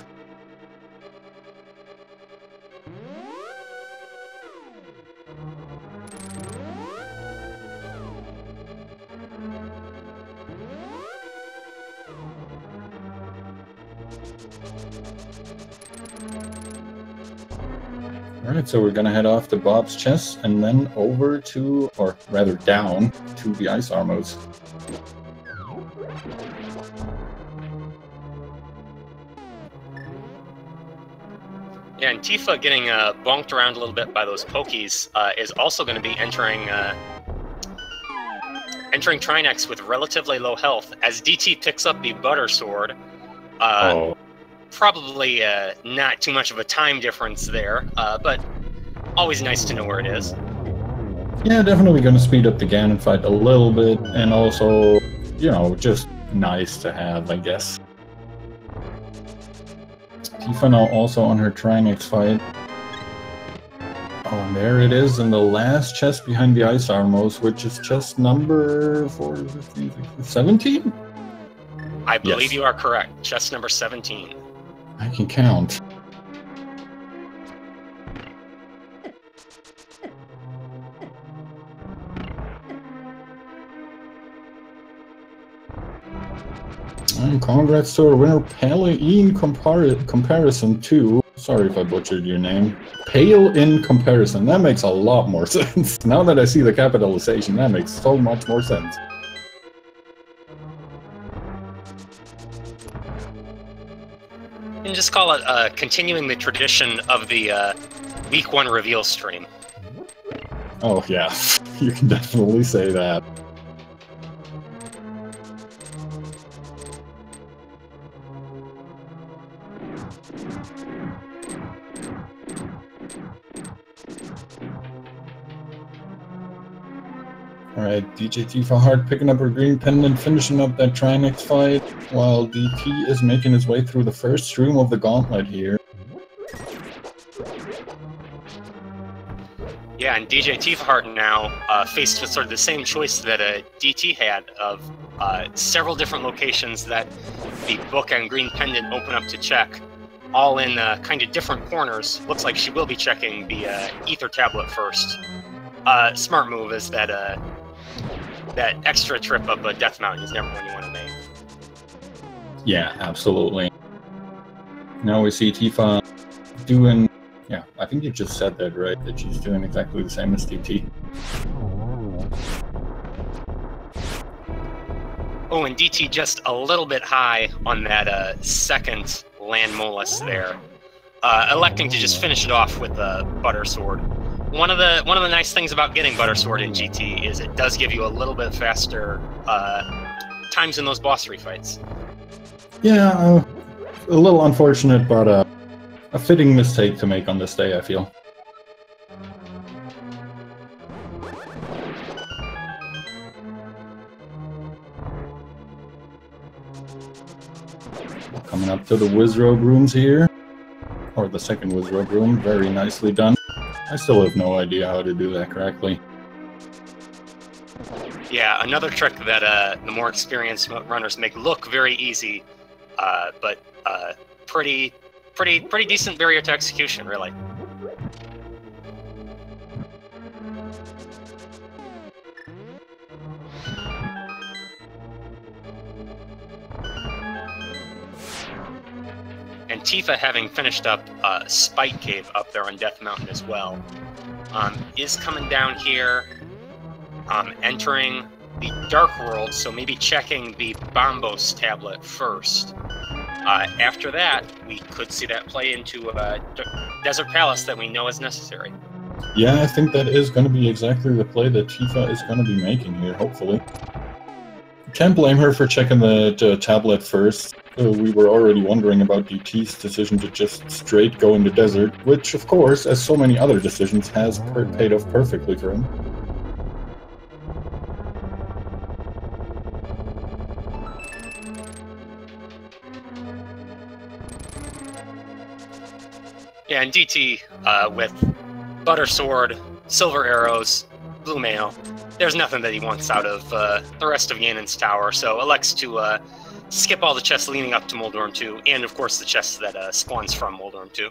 Alright, so we're gonna head off to Bob's chest and then over to, or rather down, to the ice armors. Yeah, and Tifa getting bonked around a little bit by those pokies is also going to be entering Trinex with relatively low health as DT picks up the Butter Sword. Probably not too much of a time difference there, but always nice to know where it is. Yeah, definitely going to speed up the Ganon fight a little bit, and also, you know, just nice to have, I guess. Tifa now also on her Trinex fight. Oh, and there it is in the last chest behind the ice armors, which is chest number 17? I believe you are correct. Chest number 17. I can count. And congrats to our winner, Pale in comparison to... Sorry if I butchered your name. Pale in comparison. That makes a lot more sense. Now that I see the capitalization, that makes so much more sense. And just call it continuing the tradition of the Week 1 reveal stream. Oh yeah, you can definitely say that. Alright, djtifaheart picking up her green pendant, finishing up that Trinex fight, while DT is making his way through the first room of the gauntlet here. Yeah, and djtifaheart now faced with sort of the same choice that DT had of several different locations that the book and green pendant open up to check, all in kind of different corners. Looks like she will be checking the ether tablet first. Smart move is that that extra trip up Death Mountain is never one you want to make. Yeah, absolutely. Now we see Tifa doing... Yeah, I think you just said that, right? That she's doing exactly the same as DT. Oh, and DT just a little bit high on that second land molus there, electing to just finish it off with the Butter Sword. One of the nice things about getting Butter Sword in GT is it does give you a little bit faster times in those boss refights. Yeah, a little unfortunate, but a fitting mistake to make on this day, I feel. Coming up to the Wizrobe rooms here, or the second Wizrobe room, very nicely done. I still have no idea how to do that correctly. Yeah, another trick that the more experienced runners make look very easy, but pretty decent barrier to execution, really. And Tifa, having finished up Spike Cave up there on Death Mountain as well, is coming down here, entering the Dark World, so maybe checking the Bombos tablet first. After that, we could see that play into a Desert Palace that we know is necessary. Yeah, I think that is going to be exactly the play that Tifa is going to be making here, hopefully. Can't blame her for checking the tablet first. We were already wondering about DT's decision to just straight go into desert, which, of course, as so many other decisions, has paid off perfectly for him. Yeah, and DT with Butter Sword, Silver Arrows, Blue Mail, there's nothing that he wants out of the rest of Ganon's Tower, so elects to skip all the chests leading up to Moldorm 2, and of course the chests that spawns from Moldorm 2.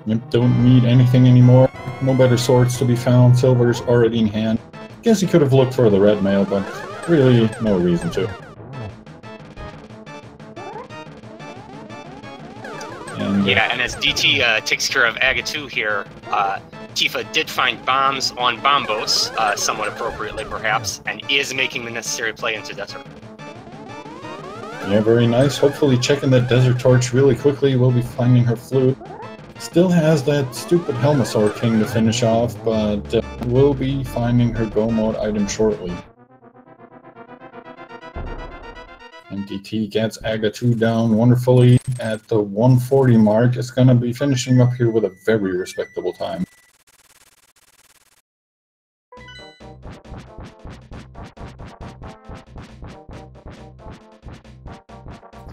Yep, don't need anything anymore. No better swords to be found. Silver's already in hand. Guess he could have looked for the red mail, but really no reason to. And Yeah, and as DT takes care of Aga2 here, Tifa did find bombs on Bombos, somewhat appropriately perhaps, and is making the necessary play into Desert. Yeah, very nice. Hopefully checking that Desert Torch really quickly. We'll be finding her flute. Still has that stupid Helmasaur King to finish off, but we'll be finding her Go Mode item shortly. And DT gets Aga2 down wonderfully at the 140 mark. It's going to be finishing up here with a very respectable time.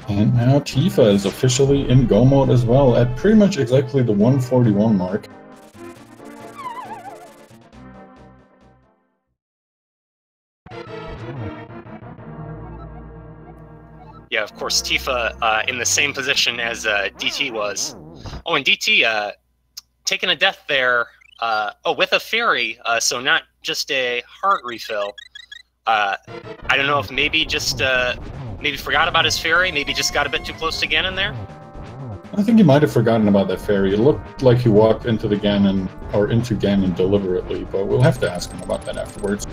And now Tifa is officially in Go Mode as well at pretty much exactly the 141 mark. Yeah, of course, Tifa in the same position as DT was. Oh, and DT taking a death there. Oh, with a fairy, so not just a heart refill. I don't know if maybe just maybe forgot about his fairy, maybe just got a bit too close to Ganon there. I think he might have forgotten about that fairy. It looked like he walked into the Ganon, or into Ganon deliberately, but we'll have to ask him about that afterwards.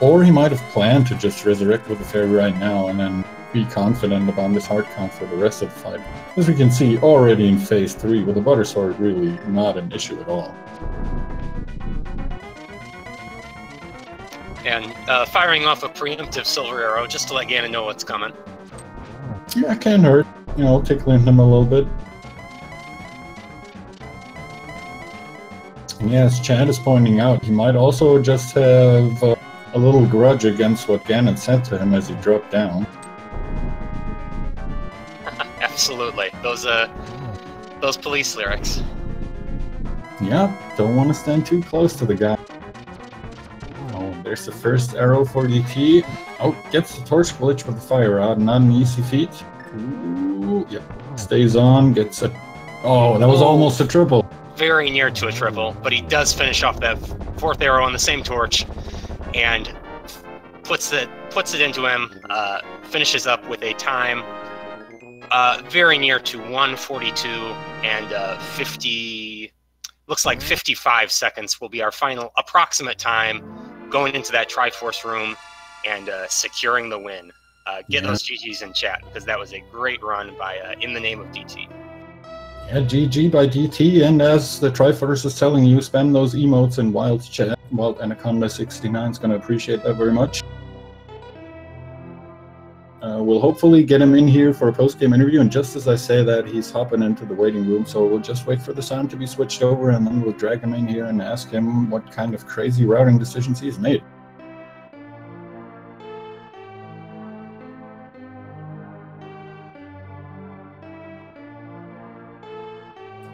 Or he might have planned to just resurrect with the fairy right now and then be confident about his heart count for the rest of the fight. As we can see already in Phase 3, with the Butter Sword really not an issue at all. And firing off a preemptive Silver Arrow just to let Ganon know what's coming. Yeah, it can't hurt. You know, tickling him a little bit. And yeah, as Chad is pointing out, he might also just have a little grudge against what Ganon said to him as he dropped down. Absolutely. Those police lyrics. Yeah, don't want to stand too close to the guy. There's the first arrow for DT. Oh, gets the torch glitch with the fire rod. Not an easy feat. Ooh, yep. Stays on, gets a... Oh, that was almost a triple. Very near to a triple, but he does finish off that fourth arrow on the same torch and puts it into him, finishes up with a time very near to 142 and 50... Looks like 55 seconds will be our final approximate time going into that Triforce room and securing the win. Get those GGs in chat, because that was a great run by In the Name of DT. Yeah, GG by DT, and as the Triforce is telling you, spam those emotes in Wild's chat. Wild Anaconda69 is going to appreciate that very much. We'll hopefully get him in here for a post-game interview, and just as I say that, he's hopping into the waiting room, so we'll just wait for the sound to be switched over, and then we'll drag him in here and ask him what kind of crazy routing decisions he's made.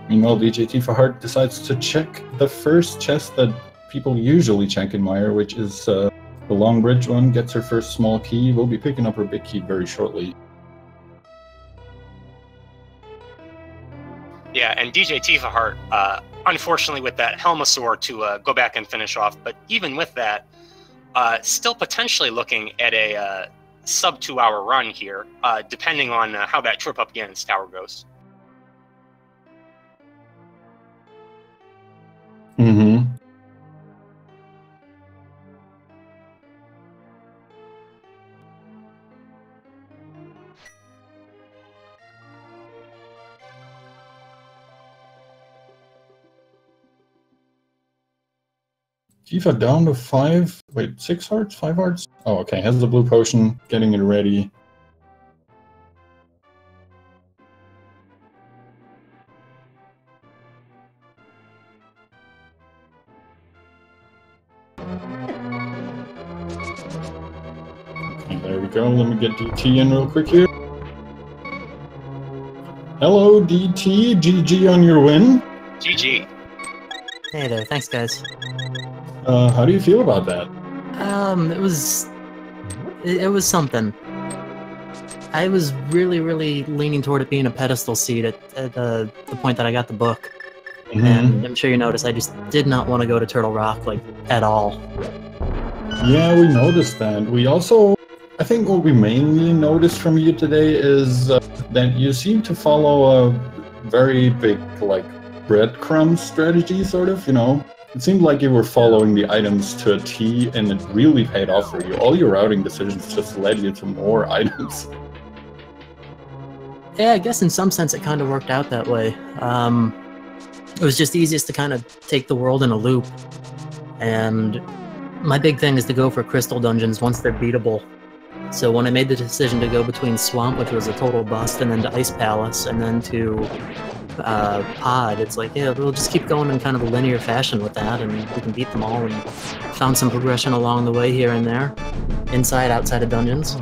Meanwhile, djtifaheart decides to check the first chest that people usually check in Mire, which is the Long Bridge one. Gets her first small key. We'll be picking up her big key very shortly. Yeah, and djtifaheart, unfortunately with that Helmasaur to go back and finish off, but even with that, still potentially looking at a sub 2 hour run here, depending on how that trip up Ganon's tower goes. Mm-hmm. Tifa down to 6 hearts? 5 hearts? Oh, okay, has the blue potion, getting it ready. Okay, there we go. Let me get DT in real quick here. Hello, DT. GG on your win. GG. Hey there, thanks guys. How do you feel about that? It was something. I was really leaning toward it being a pedestal seat at the point that I got the book. Mm-hmm. And I'm sure you noticed I just did not want to go to Turtle Rock, like, at all. Yeah, we noticed that. We also I think what we mainly noticed from you today is that you seem to follow a very big, like, breadcrumb strategy, sort of, you know? It seemed like you were following the items to a T, and it really paid off for you. All your routing decisions just led you to more items. Yeah, I guess in some sense it kind of worked out that way. It was just easiest to kind of take the world in a loop. And my big thing is to go for crystal dungeons once they're beatable. So when I made the decision to go between Swamp, which was a total bust, and then to Ice Palace, and then to Pod, it's like, yeah, we'll just keep going in kind of a linear fashion with that, and we can beat them all, and found some progression along the way here and there, inside, outside of dungeons.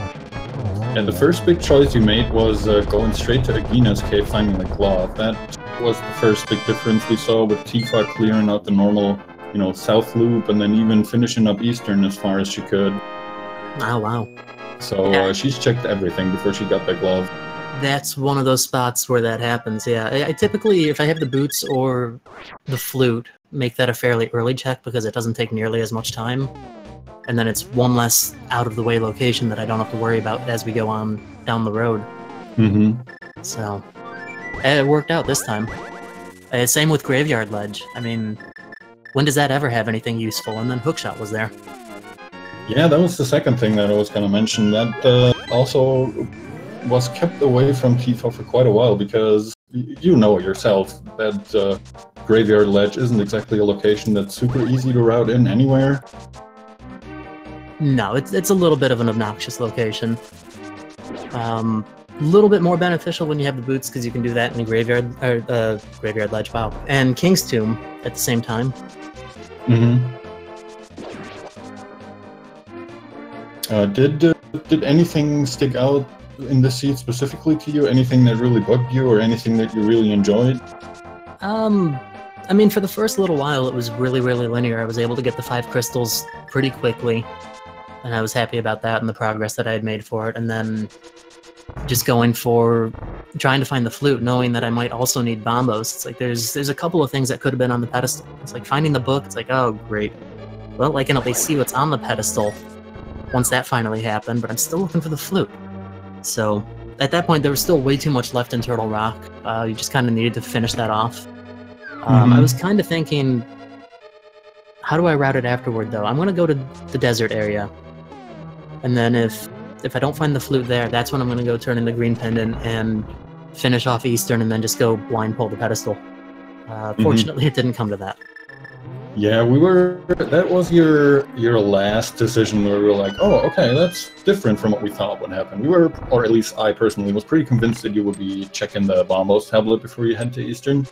And the first big choice you made was going straight to Agina's cave, finding the glove. That was the first big difference we saw, with Tifa clearing out the normal, you know, south loop, and then even finishing up eastern as far as she could. Oh, wow. So she's checked everything before she got the glove. That's one of those spots where that happens, yeah. I typically, if I have the boots or the flute, make that a fairly early check because it doesn't take nearly as much time. And then it's one less out-of-the-way location that I don't have to worry about as we go on down the road. Mm-hmm. So, it worked out this time. Same with Graveyard Ledge. I mean, when does that ever have anything useful? And then Hookshot was there. Yeah, that was the second thing that I was going to mention. That also was kept away from Tifa for quite a while, because you know yourself that Graveyard Ledge isn't exactly a location that's super easy to route in anywhere. No, it's a little bit of an obnoxious location. A little bit more beneficial when you have the boots, because you can do that in the Graveyard Ledge, wow, and King's Tomb at the same time. Mm-hmm. Did anything stick out in the seed specifically to you? Anything that really bugged you, or anything that you really enjoyed? I mean, for the first little while, it was really, really linear. I was able to get the 5 crystals pretty quickly, and I was happy about that and the progress that I had made for it. And then just going for trying to find the flute, knowing that I might also need bombos. It's like there's a couple of things that could have been on the pedestal. It's like finding the book. It's like, oh, great. Well, I can at least see what's on the pedestal once that finally happened, but I'm still looking for the flute. So at that point, there was still way too much left in Turtle Rock. You just kind of needed to finish that off. I was kind of thinking, how do I route it afterward, though? I'm going to go to the desert area. And then if I don't find the flute there, that's when I'm going to go turn in the green pendant and finish off Eastern, and then just go blind pull the pedestal. Fortunately, it didn't come to that. Yeah, that was your last decision where we were like, oh, okay, that's different from what we thought would happen. We were, or at least I personally, was pretty convinced that you would be checking the Bombos tablet before you head to Eastern.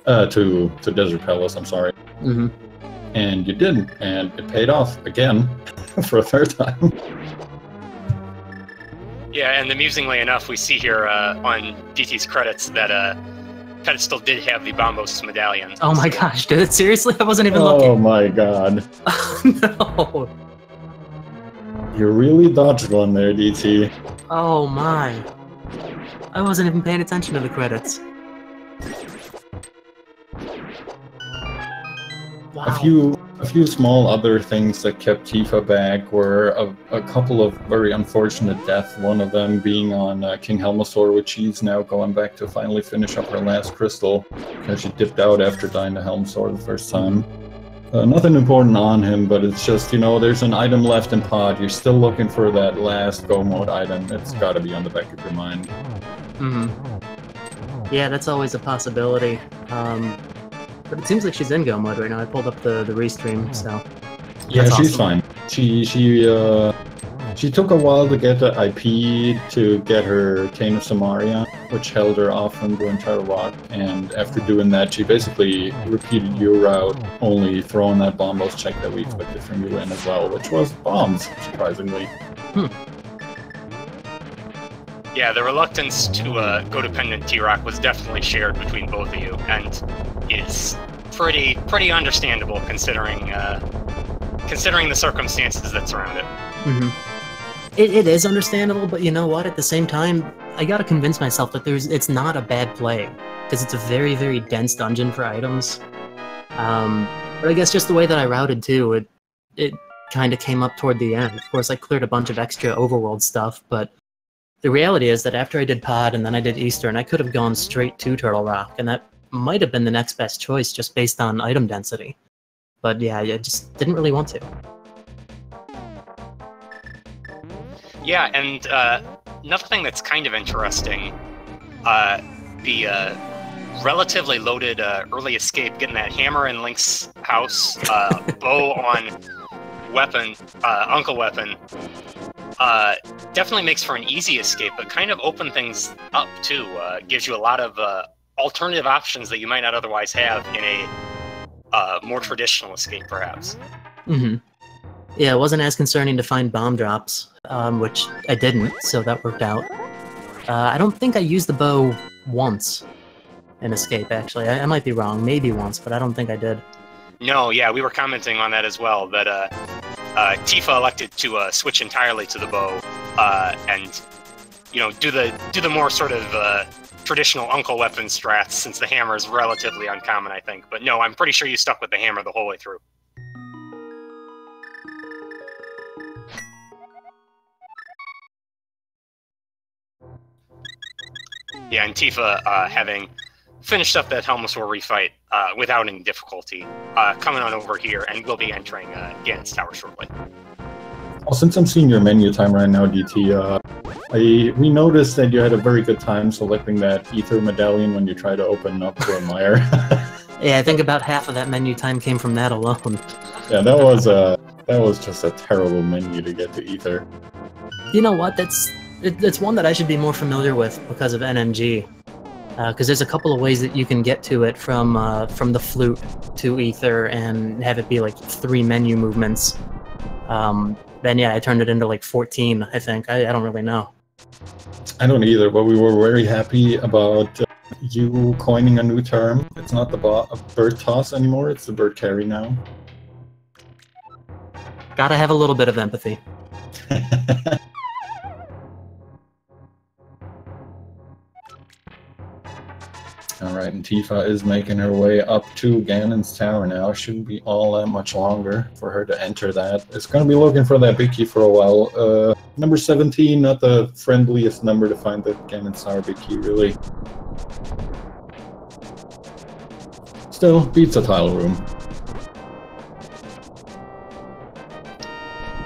To Desert Palace, I'm sorry. Mm-hmm. And you didn't, and it paid off again for a third time. Yeah, and amusingly enough, we see here on DT's credits that Pedestal did have the Bombos medallion. Oh my gosh, did it? Seriously? I wasn't even looking. Oh my god. No. You really dodged one there, DT. Oh my. I wasn't even paying attention to the credits. Wow. A few small other things that kept Tifa back were a couple of very unfortunate deaths, one of them being on King Helmasaur, which she's now going back to finally finish up her last crystal, because she dipped out after dying to Helmasaur the first time. Nothing important on him, but it's just, you know, there's an item left in Pod, you're still looking for that last Go Mode item, it's gotta be on the back of your mind. Mm-hmm. Yeah, that's always a possibility. But it seems like she's in Go Mode right now. I pulled up the restream, so... Yeah, she's awesome. fine. She took a while to get the IP to get her Cane of Samaria, which held her off from doing Turtle Rock, and after doing that, she basically repeated your route, only throwing that Bombos check that we expected from you in as well, which was bombs, surprisingly. Yeah, the reluctance to go dependent T-Rock was definitely shared between both of you, and is pretty understandable considering the circumstances that surround it. Mm-hmm. It is understandable, but you know what? At the same time, I gotta convince myself that it's not a bad play, because it's a very, very dense dungeon for items. But I guess just the way that I routed too, kind of came up toward the end. Of course, I cleared a bunch of extra overworld stuff, but the reality is that after I did Pod and then I did Eastern, I could have gone straight to Turtle Rock, and that might have been the next best choice just based on item density. But yeah, I just didn't really want to. Yeah, and another thing that's kind of interesting, the relatively loaded early escape, getting that hammer in Link's house, bow on weapon, Uncle Weapon, definitely makes for an easy escape, but kind of open things up too. Gives you a lot of alternative options that you might not otherwise have in a more traditional escape, perhaps. Mm-hmm. Yeah, it wasn't as concerning to find bomb drops, which I didn't, so that worked out. I don't think I used the bow once in Escape, actually. I might be wrong, maybe once, but I don't think I did. No, yeah, we were commenting on that as well, that Tifa elected to switch entirely to the bow, and, you know, do the more sort of traditional Uncle Weapon strats, since the hammer is relatively uncommon, I think. But no, I'm pretty sure you stuck with the hammer the whole way through. Yeah, and Tifa, having finished up that Helmsor refight without any difficulty, coming on over here, and we'll be entering Ganon's Tower shortly. Well, since I'm seeing your menu time right now, DT, we noticed that you had a very good time selecting that Ether Medallion when you try to open up to a mire. Yeah, I think about half of that menu time came from that alone. Yeah, that was just a terrible menu to get to Ether. You know what? It's one that I should be more familiar with because of NMG. Because there's a couple of ways that you can get to it from the flute to Ether and have it be like 3 menu movements. Then yeah, I turned it into like 14, I think. I don't really know. I don't either, but we were very happy about you coining a new term. It's not the bird toss anymore, it's the bird carry now. Gotta have a little bit of empathy. Alright, and Tifa is making her way up to Ganon's Tower now. Shouldn't be all that much longer for her to enter that. It's going to be looking for that big key for a while. Number 17, not the friendliest number to find the Ganon's Tower big key, really. Still, beats a tile room.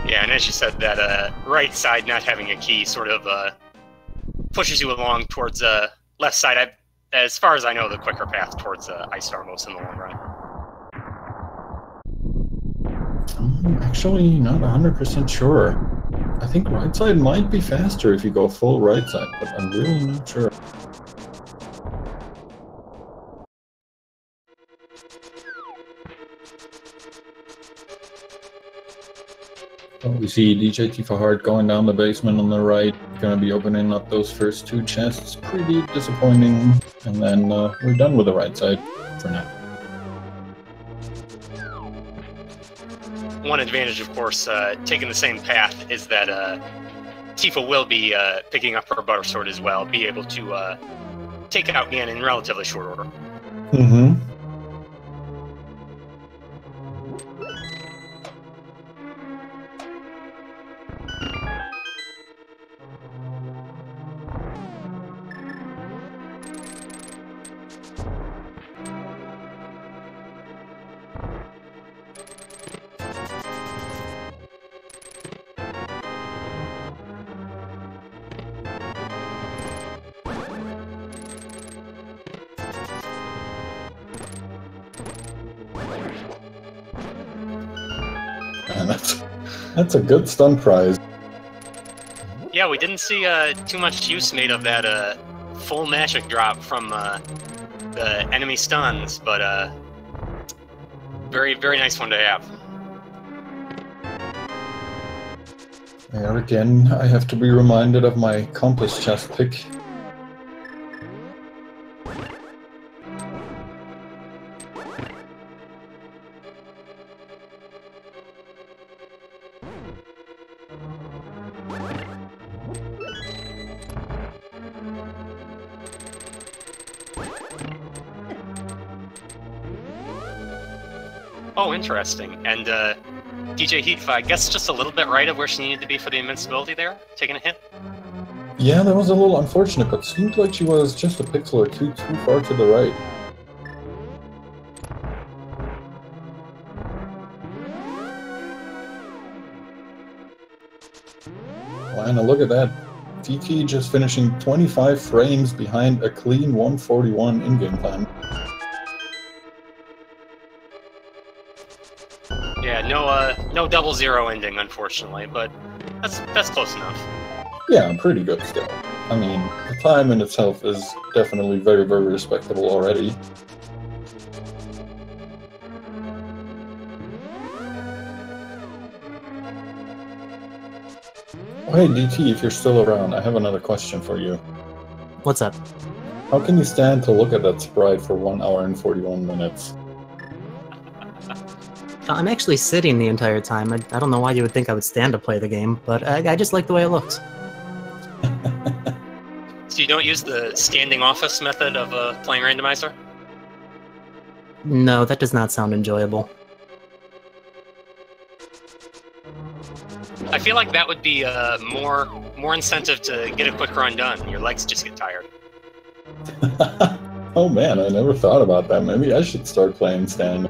Yeah, and as you said, that right side not having a key sort of pushes you along towards left side. As far as I know, the quicker path towards Ice Starmos in the long run. I'm actually not 100% sure. I think right side might be faster if you go full right side, but I'm really not sure. Oh, we see djtifaheart going down the basement on the right, going to be opening up those first 2 chests. Pretty disappointing. And then we're done with the right side for now. One advantage, of course, taking the same path is that Tifa will be picking up her Butter Sword as well, be able to take out Ganon in relatively short order. Mm-hmm. And that's a good stun prize. Yeah, we didn't see too much use made of that full magic drop from the enemy stuns, but very, very nice one to have. And again, I have to be reminded of my compass chest pick. Oh, interesting. And DJ Heath, I guess just a little bit right of where she needed to be for the invincibility there, taking a hit. Yeah, that was a little unfortunate, but seemed like she was just a pixel or two too far to the right. Wow, and look at that. DT just finishing 25 frames behind a clean 141 in-game time. Yeah, no 00 ending, unfortunately, but that's close enough. Yeah, pretty good still. I mean, the time in itself is definitely very, very respectable already. Oh, hey, DT, if you're still around, I have another question for you. What's up? How can you stand to look at that sprite for 1 hour and 41 minutes? I'm actually sitting the entire time. I don't know why you would think I would stand to play the game, but I just like the way it looks. So you don't use the standing office method of playing Randomizer? No, that does not sound enjoyable. I feel like that would be more incentive to get a quick run done. Your legs just get tired. Oh man, I never thought about that. Maybe I should start playing stand.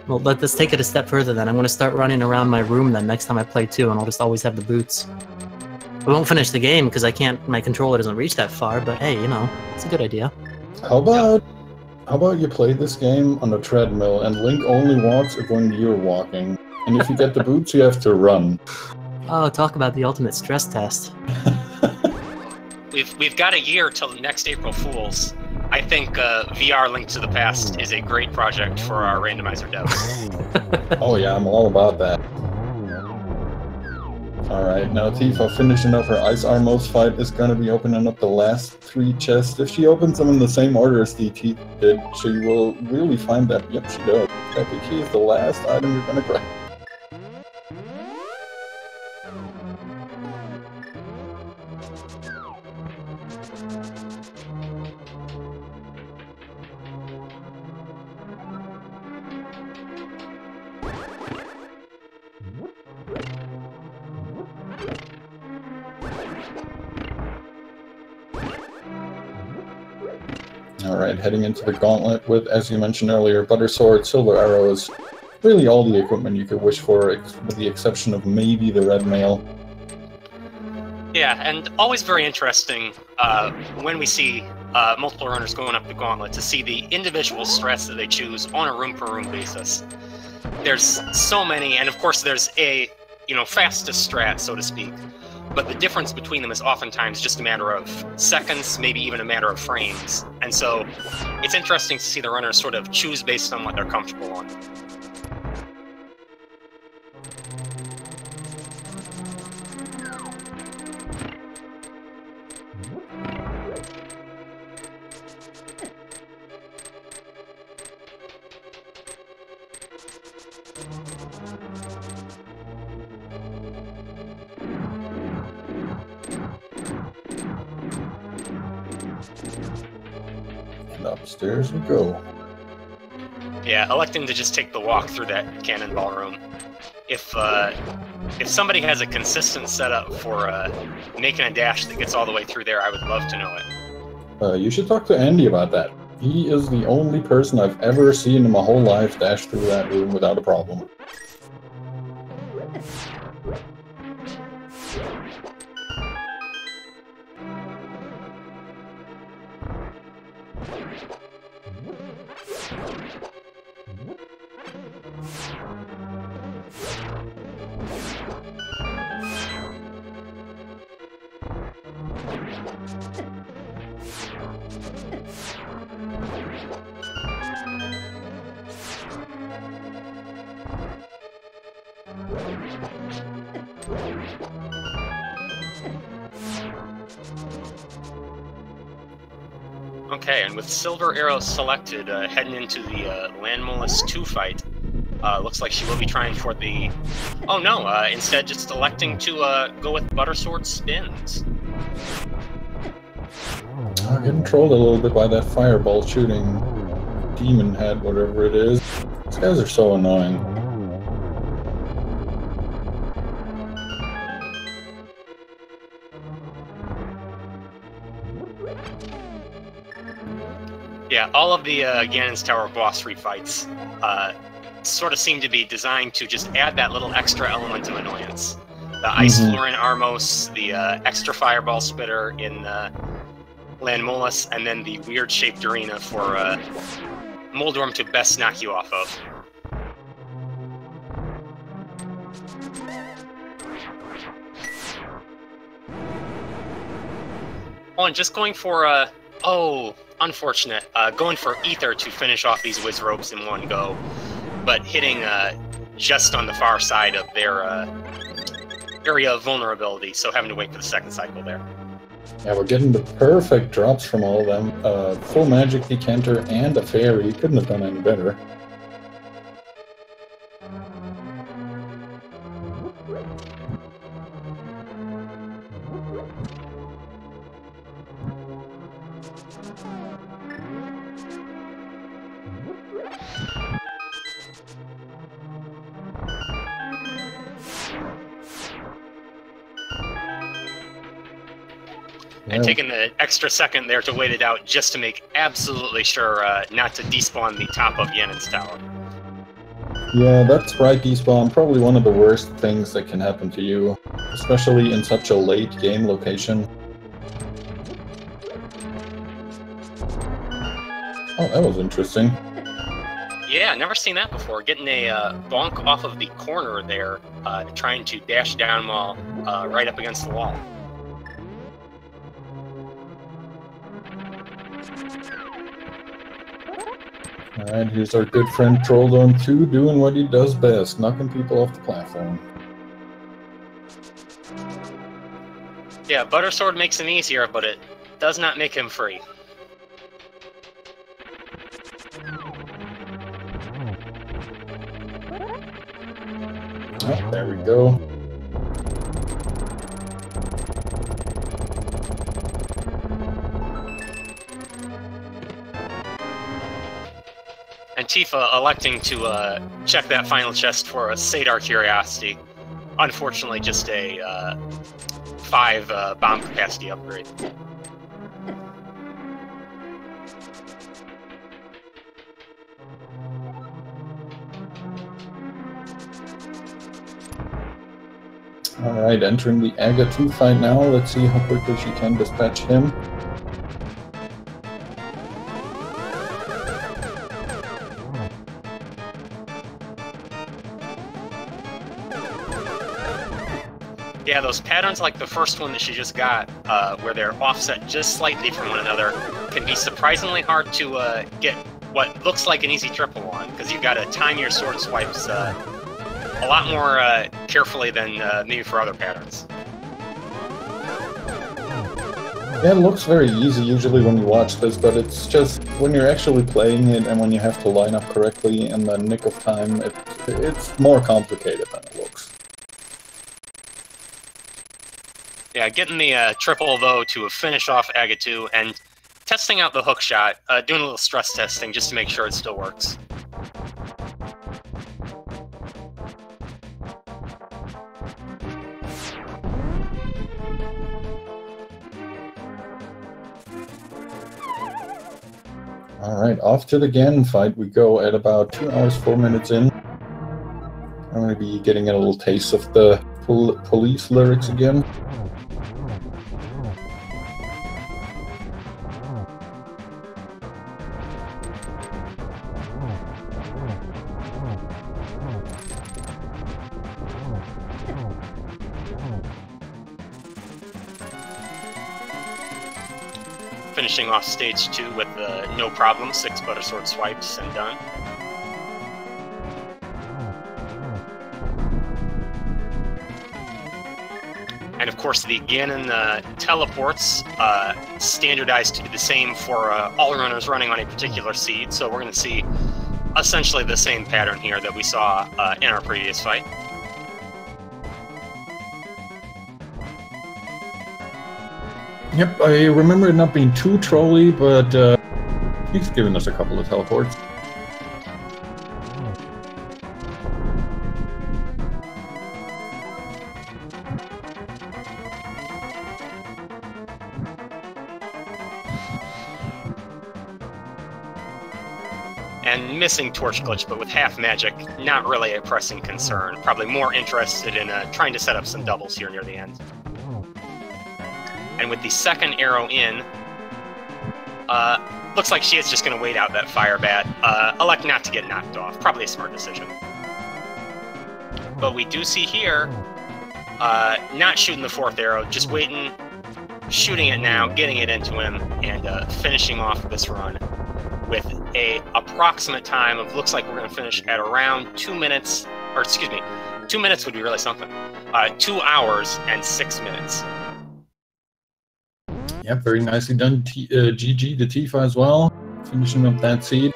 Well, let's take it a step further then. I'm going to start running around my room then next time I play too, and I'll just always have the boots. I won't finish the game because my controller doesn't reach that far, but hey, you know, it's a good idea. How about you play this game on a treadmill and Link only walks when you're walking? And if you get the boots, you have to run. Oh, talk about the ultimate stress test. We've got a year till next April Fools. I think VR Link to the Past is a great project for our Randomizer devs. Oh yeah, I'm all about that. Alright, now Tifa finishing up her Ice Armos fight is going to be opening up the last 3 chests. If she opens them in the same order as DT did, she will really find that. Yep, she does. Epic Key is the last item you're going to grab. Alright, heading into the gauntlet with, as you mentioned earlier, Butter Sword, Silver Arrows, really all the equipment you could wish for, with the exception of maybe the Red Mail. Yeah, and always very interesting when we see multiple runners going up the gauntlet to see the individual strats that they choose on a room-per-room basis. There's so many, and of course there's a, fastest strat, so to speak. But the difference between them is oftentimes just a matter of seconds, maybe even a matter of frames. And so it's interesting to see the runners sort of choose based on what they're comfortable on. And upstairs we go. Yeah, electing to just take the walk through that cannonball room. If somebody has a consistent setup for making a dash that gets all the way through there, I would love to know it. You should talk to Andy about that. He is the only person I've ever seen in my whole life dash through that room without a problem. Okay, and with Silver Arrow selected, heading into the Landmolus 2 fight, looks like she will be trying for the... Oh no, instead just electing to go with Butter Sword Spins. Getting trolled a little bit by that fireball shooting demon head, whatever it is. These guys are so annoying. Yeah, all of the Ganon's Tower boss fights sort of seem to be designed to just add that little extra element of annoyance. The Ice Floor in Armos, the extra Fireball Spitter in Landmolus, and then the weird-shaped arena for Moldorm to best knock you off of. Oh, and just going for oh, unfortunate. Going for Ether to finish off these Wiz Ropes in one go, but hitting just on the far side of their area of vulnerability, so having to wait for the second cycle there. Yeah, we're getting the perfect drops from all of them. Full Magic Decanter and a Fairy. Couldn't have done any better. And taking the extra second there to wait it out just to make absolutely sure not to despawn the top of Yenon's Tower. Yeah, that's right, despawn. Probably one of the worst things that can happen to you, especially in such a late game location. Oh, that was interesting. Yeah, never seen that before. Getting a bonk off of the corner there, trying to dash down while right up against the wall. Alright, here's our good friend Trolldome 2 doing what he does best, knocking people off the platform. Yeah, Buttersword makes him easier, but it does not make him free. Oh, there we go. And Tifa electing to check that final chest for a Sadar Curiosity. Unfortunately, just a 5 bomb capacity upgrade. Alright, entering the Aga 2 fight now. Let's see how quickly she can dispatch him. Yeah, those patterns like the first one that she just got, where they're offset just slightly from one another, can be surprisingly hard to get what looks like an easy triple on, because you've got to time your sword swipes a lot more carefully than maybe for other patterns. Yeah, it looks very easy usually when you watch this, but it's just when you're actually playing it and when you have to line up correctly in the nick of time, it's more complicated than it looks. Yeah, getting the triple, though, to finish off Aga 2 and testing out the hook shot, doing a little stress testing just to make sure it still works. Alright, off to the Ganon fight we go at about 2 hours, 4 minutes in. I'm going to be getting a little taste of the police lyrics again. Finishing off stage 2 with no problem, 6 Buttersword swipes and done. And of course the Ganon teleports standardized to be the same for all runners running on a particular seed, so we're going to see essentially the same pattern here that we saw in our previous fight. Yep, I remember it not being too trolly, but he's given us a couple of teleports. and missing Torch Glitch, but with half magic, not really a pressing concern. Probably more interested in trying to set up some doubles here near the end. And with the second arrow in, looks like she is just going to wait out that Fire Bat. Elect not to get knocked off. Probably a smart decision. But we do see here, not shooting the fourth arrow, just waiting, shooting it now, getting it into him, and finishing off this run with a approximate time of, looks like we're going to finish at around 2 minutes, or excuse me, 2 minutes would be really something. 2 hours and 6 minutes. Yeah, very nicely done, GG to Tifa as well, finishing up that seed.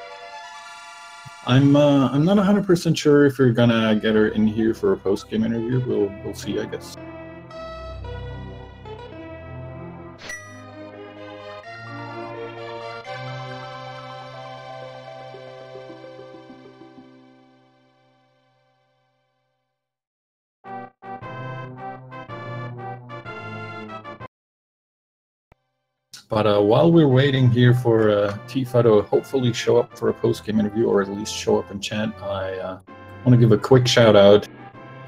I'm not 100% sure if you're gonna get her in here for a post-game interview. We'll see, I guess. But while we're waiting here for Tifa to hopefully show up for a post-game interview, or at least show up in chat, I want to give a quick shout-out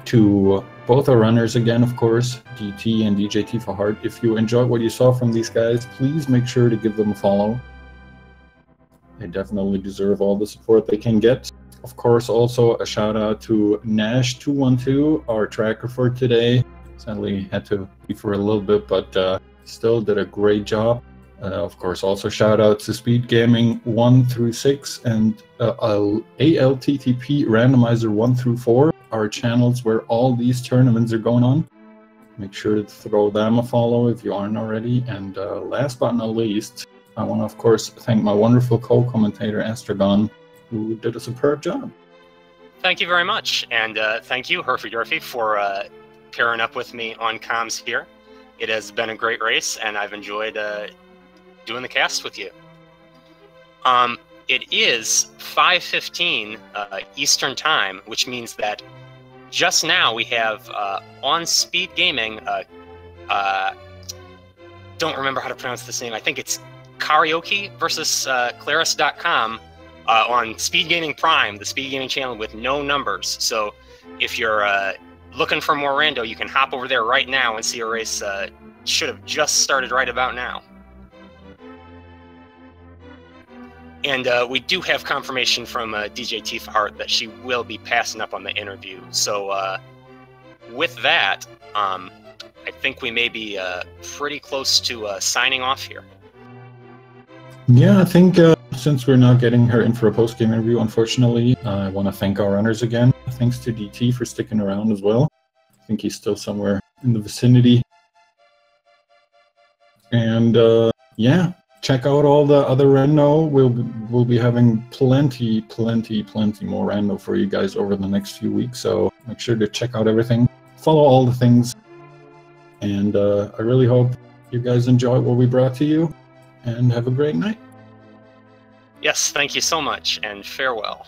to both our runners again, of course, DT and djtifaheart. If you enjoyed what you saw from these guys, please make sure to give them a follow. They definitely deserve all the support they can get. Of course, also a shout-out to Nash212, our tracker for today. Sadly, had to be for a little bit, but still did a great job. Of course, also shout out to Speed Gaming 1 through 6 and ALTTP Randomizer 1 through 4, our channels where all these tournaments are going on. Make sure to throw them a follow if you aren't already. And last but not least, I want to, of course, thank my wonderful co-commentator, Astragon, who did a superb job. Thank you very much. And thank you, Herfy Durfy, for pairing up with me on comms here. It has been a great race, and I've enjoyed doing the cast with you. It is 5:15 Eastern Time, which means that just now we have on Speed Gaming, don't remember how to pronounce this name, I think it's Karaoke versus Claris.com on Speed Gaming Prime, the Speed Gaming channel with no numbers. So if you're looking for more rando, you can hop over there right now and see a race. Should have just started right about now. And we do have confirmation from djtifaheart that she will be passing up on the interview. So with that, I think we may be pretty close to signing off here. Yeah, I think since we're not getting her in for a post-game interview, unfortunately, I want to thank our runners again. Thanks to DT for sticking around as well. I think he's still somewhere in the vicinity. And yeah, check out all the other rando. We'll be having plenty more rando for you guys over the next few weeks. So make sure to check out everything, follow all the things, and I really hope you guys enjoy what we brought to you. And have a great night. Yes, thank you so much, and farewell.